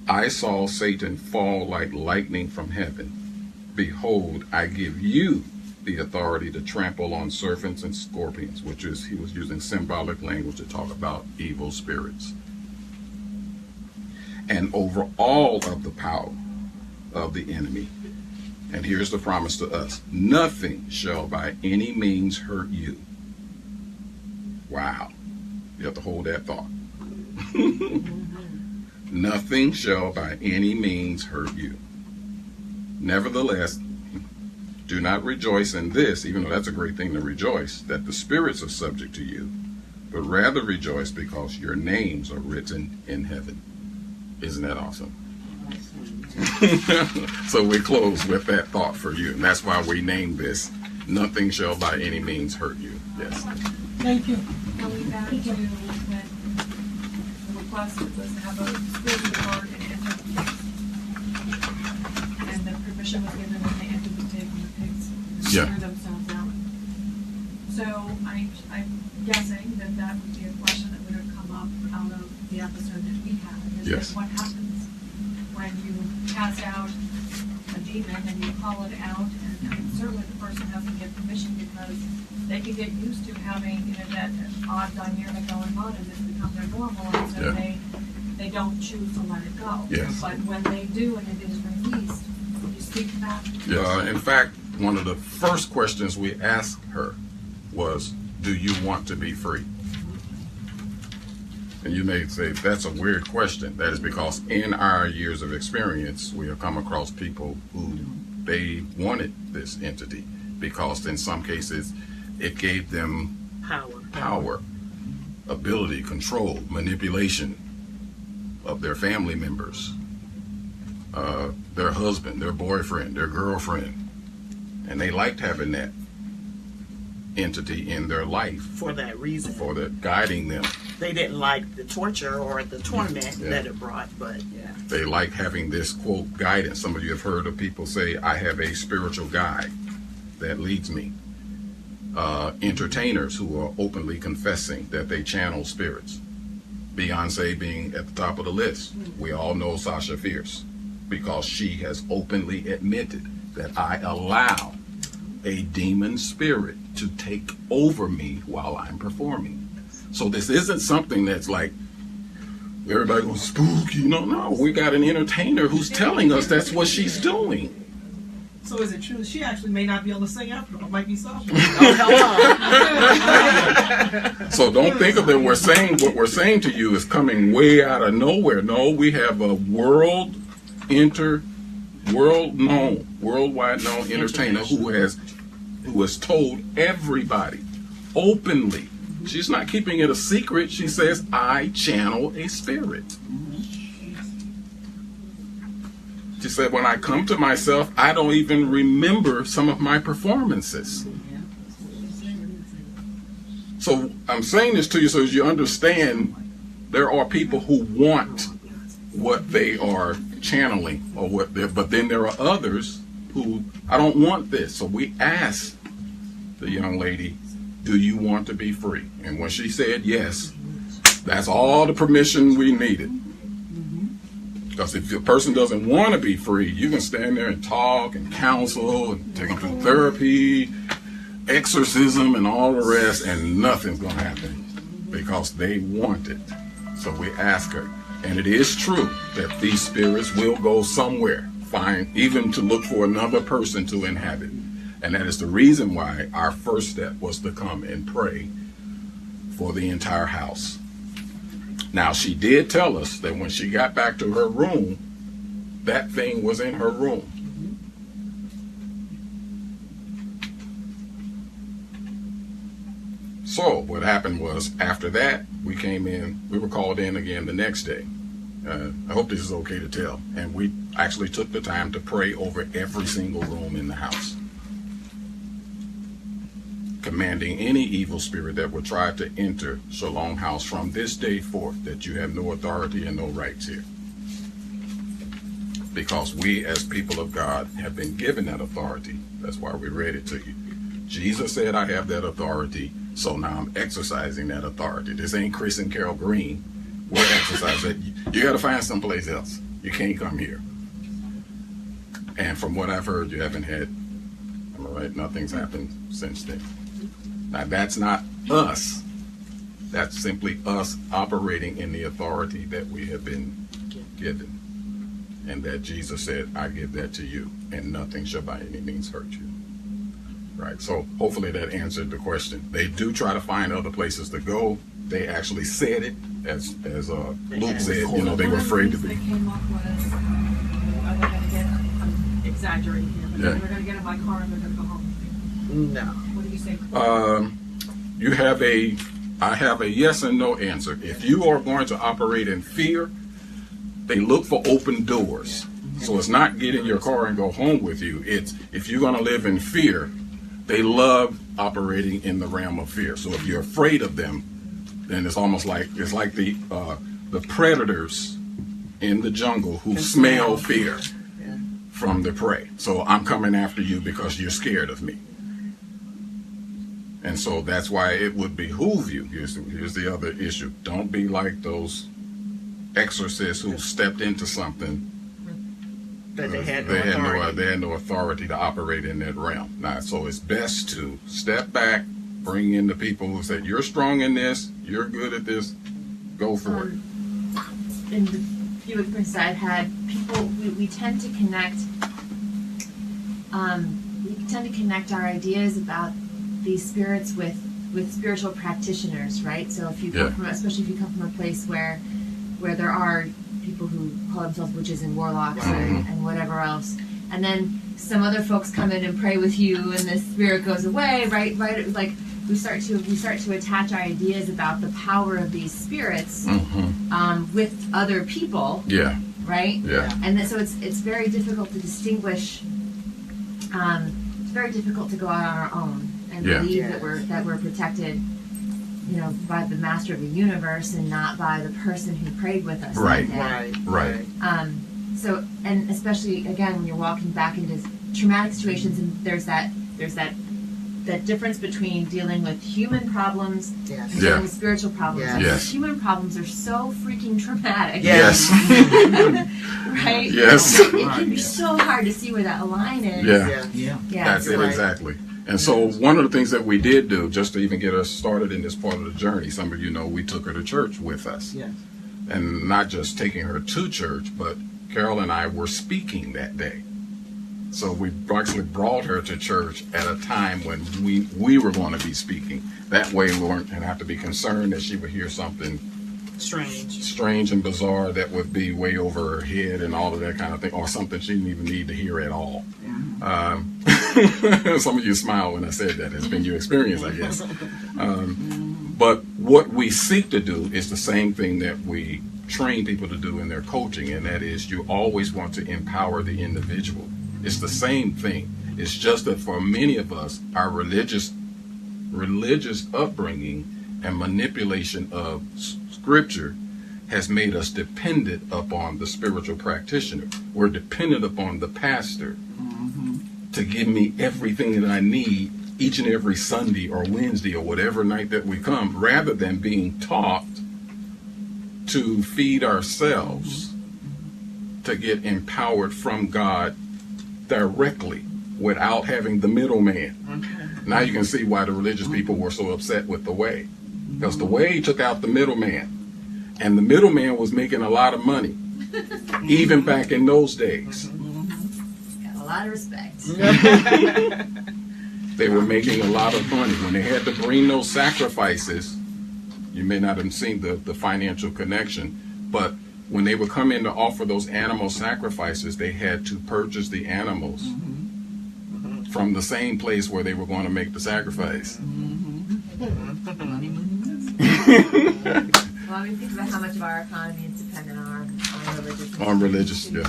I saw Satan fall like lightning from heaven. Behold, I give you the authority to trample on serpents and scorpions, which is, he was using symbolic language to talk about evil spirits, and over all of the power of the enemy. And here's the promise to us: nothing shall by any means hurt you. Wow. You have to hold that thought. Nothing shall by any means hurt you. Nevertheless, do not rejoice in this, even though that's a great thing to rejoice, that the spirits are subject to you, but rather rejoice because your names are written in heaven. Isn't that awesome? So we close with that thought for you, and that's why we named this, Nothing Shall by Any Means Hurt You. Yes. Thank you. Going back to when the request was to have a security guard and enter the pigs. And the permission was given when they entered the pig and the pigs threw themselves out. So I'm guessing that would be a question that would have come up out of the episode that we had. Is what happens when you cast out a demon and you call it out, and certainly the person doesn't get permission because they can get used to having that odd dynamic going on and it's become their normal, and so they don't choose to let it go. Yes. But when they do and it is released, you speak to that. In fact, one of the first questions we asked her was, do you want to be free? And you may say, that's a weird question. That is because in our years of experience, we have come across people who they wanted this entity because in some cases it gave them power, ability, control, manipulation of their family members, their husband, their boyfriend, their girlfriend. And they liked having that entity in their life. For that reason. For that guiding them. They didn't like the torture or the torment that it brought, but they like having this, quote, guidance. Some of you have heard of people say, I have a spiritual guide that leads me. Entertainers who are openly confessing that they channel spirits. Beyonce being at the top of the list. We all know Sasha Fierce because she has openly admitted that I allow a demon spirit to take over me while I'm performing. So this isn't something that's like everybody goes spooky. No, we got an entertainer who's telling us that's what she's doing. So is it true? She actually may not be able to sing after all. It might be soft. So don't think of that we're saying what we're saying to you is coming way out of nowhere. No, we have a worldwide known entertainer who has told everybody openly. She's not keeping it a secret. She says, I channel a spirit. She said, when I come to myself, I don't even remember some of my performances. So I'm saying this to you so as you understand there are people who want what they are channeling, but then there are others who, I don't want this. So we asked the young lady, do you want to be free? And when she said yes, that's all the permission we needed. Because if the person doesn't want to be free, you can stand there and talk and counsel and take them through therapy, exorcism, and all the rest, and nothing's going to happen because they want it. So we ask her. And it is true that these spirits will go somewhere, even to look for another person to inhabit. And that is the reason why our first step was to come and pray for the entire house. Now, she did tell us that when she got back to her room, that thing was in her room. So what happened was, after that, we were called in again the next day. I hope this is okay to tell. And we actually took the time to pray over every single room in the house, commanding any evil spirit that would try to enter Shalom House from this day forth, that you have no authority and no rights here. Because we as people of God have been given that authority. That's why we read it to you. Jesus said, I have that authority, so now I'm exercising that authority. This ain't Chris and Carol Green. We're exercising. You got to find someplace else. You can't come here. And from what I've heard, you haven't had, am I right? Nothing's happened since then. Now, that's not us. That's simply us operating in the authority that we have been given. And that Jesus said, I give that to you, and nothing shall by any means hurt you. Right? So hopefully that answered the question. They do try to find other places to go. They actually said it, as Luke said, they were afraid to be. They came up with, are they going to get, I'm exaggerating here, but they're going to get in my car and they're going to go home. No. What do you say? I have a yes and no answer. If you are going to operate in fear, they look for open doors. So it's not get in your car and go home with you. It's if you're going to live in fear, they love operating in the realm of fear. So if you're afraid of them, then it's almost like the predators in the jungle who smell fear from the prey. So I'm coming after you because you're scared of me. And so that's why it would behoove you. Here's the other issue. Don't be like those exorcists who stepped into something that they had no authority to operate in that realm. Now, so it's best to step back, bring in the people who said, you're strong in this, you're good at this, go for it. In the few experiences I've had, people, we tend to connect our ideas about these spirits with spiritual practitioners, right? So if you come from, especially if you come from a place where there are people who call themselves witches and warlocks and whatever else, and then some other folks come in and pray with you, and the spirit goes away, right? Like we start to attach our ideas about the power of these spirits with other people, right? And then, so it's very difficult to distinguish. It's very difficult to go out on our own and believe that we're protected, by the master of the universe and not by the person who prayed with us. Right. So, and especially again when you're walking back into traumatic situations, and there's that difference between dealing with human problems and dealing with spiritual problems. Because human problems are so freaking traumatic. Yes. Right? Yes. It can be so hard to see where that line is. That's it, exactly. And so one of the things that we did do, just to even get us started in this part of the journey, some of you know we took her to church with us. And not just taking her to church, but Carol and I were speaking that day. So we actually brought her to church at a time when we were going to be speaking. That way we weren't going to have to be concerned that she would hear something strange and bizarre that would be way over her head and all of that kind of thing, or something she didn't even need to hear at all. Some of you smile when I said that. It's been your experience, I guess. But what we seek to do is the same thing that we train people to do in their coaching, and that is you always want to empower the individual. It's the same thing. It's just that for many of us, our religious upbringing and manipulation of scripture has made us dependent upon the spiritual practitioner. We're dependent upon the pastor to give me everything that I need each and every Sunday or Wednesday or whatever night that we come, rather than being taught to feed ourselves, to get empowered from God directly without having the middleman. Now you can see why the religious people were so upset with the way. Because the way took out the middleman. And the middleman was making a lot of money, even back in those days. Got a lot of respect. They were making a lot of money. When they had to bring those sacrifices, you may not have seen the financial connection, but when they would come in to offer those animal sacrifices, they had to purchase the animals from the same place where they were going to make the sacrifice. Well, we think about how much of our economy is dependent on On religious, yeah,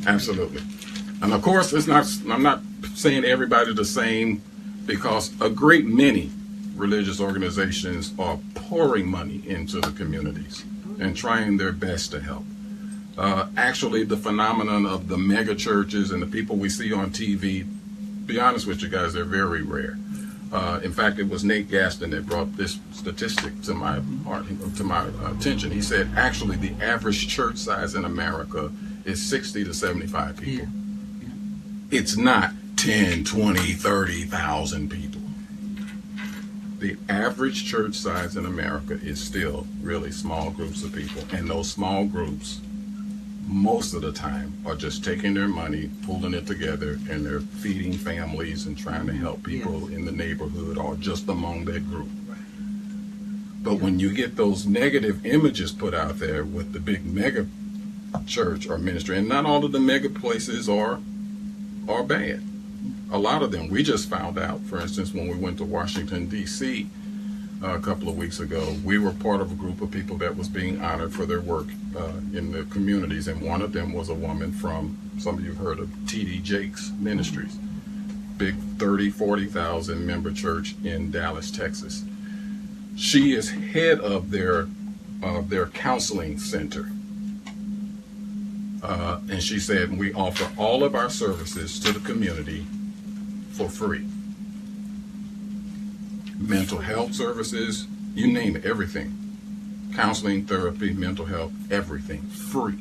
absolutely. And of course, I'm not saying everybody the same, because a great many religious organizations are pouring money into the communities and trying their best to help. Actually, the phenomenon of the mega churches and the people we see on TV, be honest with you guys, they're very rare. In fact, it was Nate Gaston that brought this statistic to my attention. He said, actually, the average church size in America is 60 to 75 people. It's not 10, 20, 30,000 people. The average church size in America is still really small groups of people. And those small groups, most of the time, are just taking their money, pulling it together, and they're feeding families and trying to help people in the neighborhood or just among that group. But when you get those negative images put out there with the big mega church or ministry, and not all of the mega places are bad. A lot of them, we just found out, for instance, when we went to Washington, D.C. A couple of weeks ago, we were part of a group of people that was being honored for their work in the communities, and one of them was a woman from, some of you have heard of T.D. Jakes Ministries, big 30, 40,000 member church in Dallas, Texas. She is head of their counseling center. And she said, we offer all of our services to the community for free. Mental health services, you name it, everything. Counseling, therapy, mental health, everything, free.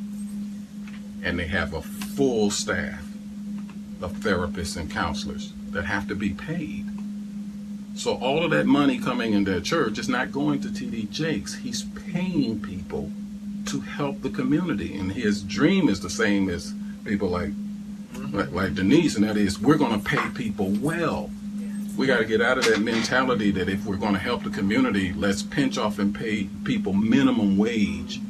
And they have a full staff of therapists and counselors that have to be paid. So all of that money coming in that church is not going to T.D. Jakes. He's paying people to help the community. And his dream is the same as people like Denise, and that is, we're going to pay people well. We got to get out of that mentality that if we're going to help the community, let's pinch off and pay people minimum wage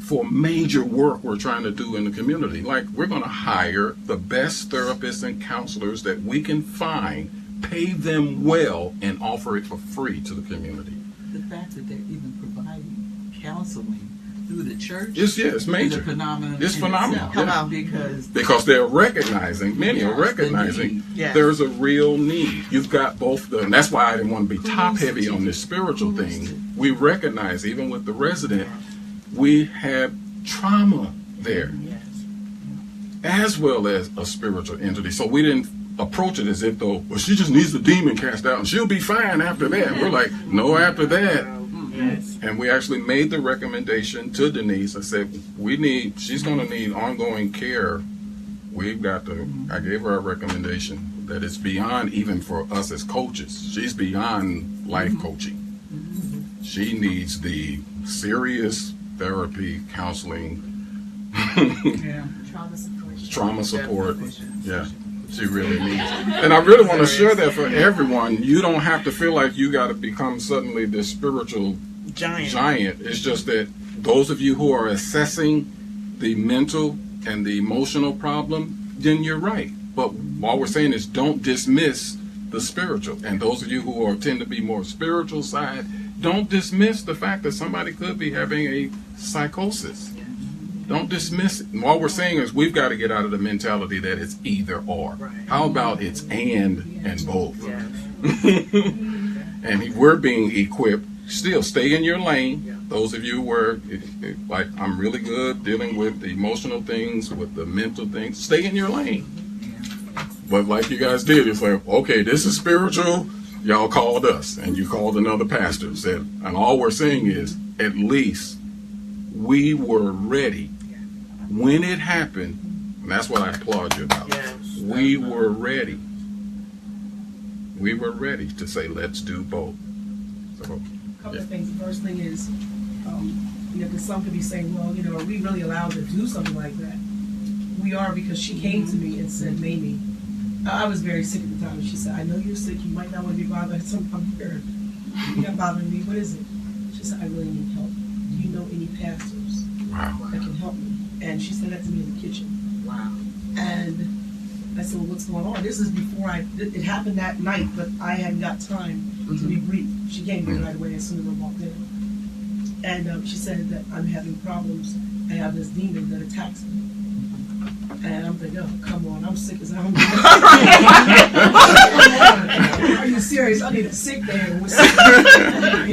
for major work we're trying to do in the community. Like, we're going to hire the best therapists and counselors that we can find, pay them well, and offer it for free to the community. The fact that they're even providing counseling through the church it's major. Is a phenomenon. It's phenomenal. Yeah. Because they're recognizing, many are recognizing there's a real need. You've got both and that's why I didn't want to be top heavy on this spiritual thing. We recognize, even with the resident, we have trauma there, as well as a spiritual entity. So we didn't approach it as if though, well, she just needs the demon cast out and she'll be fine after that. We're like, no, after that. And we actually made the recommendation to Denise. I said, she's going to need ongoing care. We've got to, I gave her a recommendation that it's beyond even for us as coaches. She's beyond life coaching. She needs the serious therapy, counseling, trauma support. Yeah. She really needs it. And I really want to share that for everyone. You don't have to feel like you got to become suddenly this spiritual giant. It's just that those of you who are assessing the mental and the emotional problem, then you're right. But all we're saying is don't dismiss the spiritual. And those of you who are tend to be more spiritual side, don't dismiss the fact that somebody could be having a psychosis. Don't dismiss it. And all we're saying is we've got to get out of the mentality that it's either or. How about it's and both? And we're being equipped. Still, stay in your lane. Those of you where, like, I'm really good dealing with the emotional things, with the mental things, stay in your lane. But like you guys did, it's like, okay, this is spiritual. Y'all called us, and you called another pastor. Said, and all we're saying is, at least we were ready when it happened. And that's what I applaud you about. We were ready. We were ready to say, let's do both. So, A couple of things. The first thing is, because some could be saying, well, are we really allowed to do something like that? We are, because she came to me and said, Mamie, I was very sick at the time, and she said, I know you're sick, you might not want to be bothered. I'm here. You're not bothering me. What is it? She said, I really need help. Do you know any pastors that can help me? And she said that to me in the kitchen. Wow. And I said, well, what's going on? This is before it happened that night, but I hadn't got time to be briefed. She came in right away as soon as I walked in. And she said that I'm having problems. I have this demon that attacks me. And I'm thinking, oh, come on, I'm sick as hell. Are you serious? I need a sick day.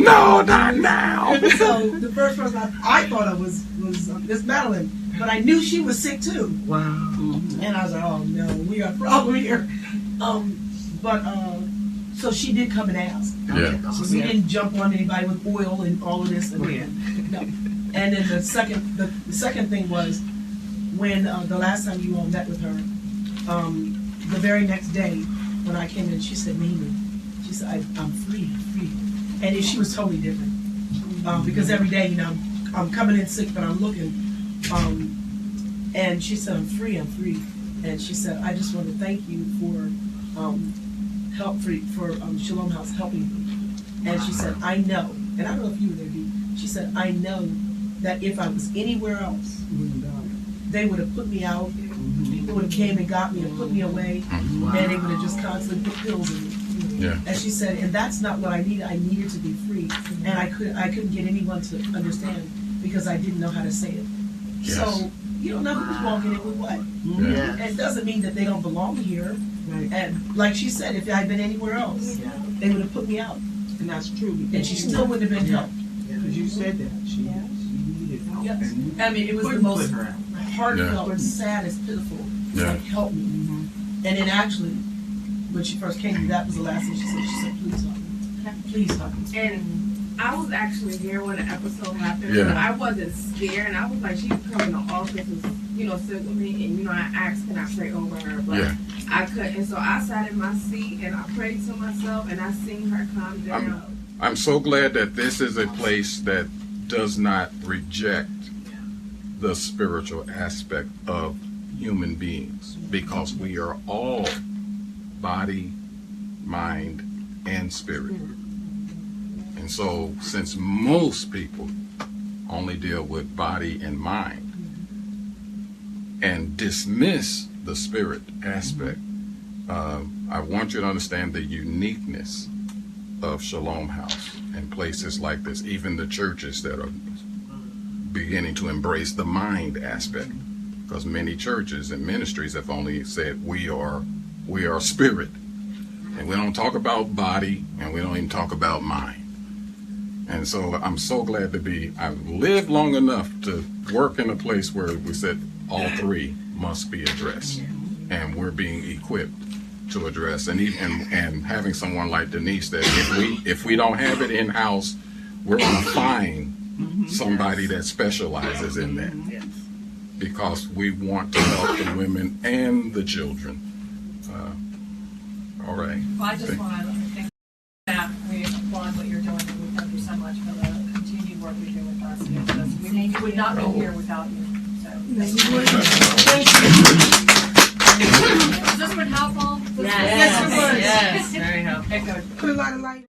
No, not now. So the first person I thought of was Miss Madeline, but I knew she was sick too. Wow. And I was like, oh no, we got a problem here. So she did come and ask. Yeah. So we didn't jump on anybody with oil and all of this. And no. And then the second thing was, when the last time you all met with her, the very next day when I came in, she said, Mimi, she said, I'm free. And she was totally different. Because every day, I'm coming in sick, but I'm looking. And she said, I'm free. And she said, I just want to thank you for Shalom House helping me. And she said, I know, and I don't know if you were there, Dee. She said, I know that if I was anywhere else, they would have put me out. People would have came and got me and put me away, and they would have just constantly put pills in me. Yeah. And she said, and that's not what I needed. I needed to be free, and I couldn't get anyone to understand because I didn't know how to say it. Yes. So you don't know who's walking in with what. Yeah. And it doesn't mean that they don't belong here. Right. And like she said, if I had been anywhere else, they would have put me out, And that's true. and she still wouldn't have been helped. Because you said that. She needed help. Yes. And I mean, it was the couldn't most put her out. heartfelt, saddest, pitiful. Yeah. Like, help me. And then actually, when she first came to me, that was the last thing she said. She said, please help me. Please help me. And I was actually here when the episode happened, Yeah. but I wasn't scared. And I was like, she was coming to office and, sit with me. And, I asked, can I pray over her? But Yeah. I couldn't. So I sat in my seat and I prayed to myself and I seen her calm down. I'm so glad that this is a place that does not reject the spiritual aspect of human beings, because we are all body, mind, and spirit. And so since most people only deal with body and mind and dismiss the spirit aspect, I want you to understand the uniqueness of Shalom House and places like this, even the churches that are beginning to embrace the mind aspect, because many churches and ministries have only said we are spirit, and we don't talk about body, and we don't even talk about mind. And so I'm so glad I've lived long enough to work in a place where we said all three must be addressed, and we're being equipped to address, and having someone like Denise that if we don't have it in house, we're going to find somebody that specializes in that, because we want to help the women and the children. All right. Well, I just want to thank that. We applaud what you're doing, and we thank you so much for the continued work you do with us. We would not be here without you. So thank you. Is this one helpful? Yes, Yes, yes, very helpful. Echoed. Put a lot of light.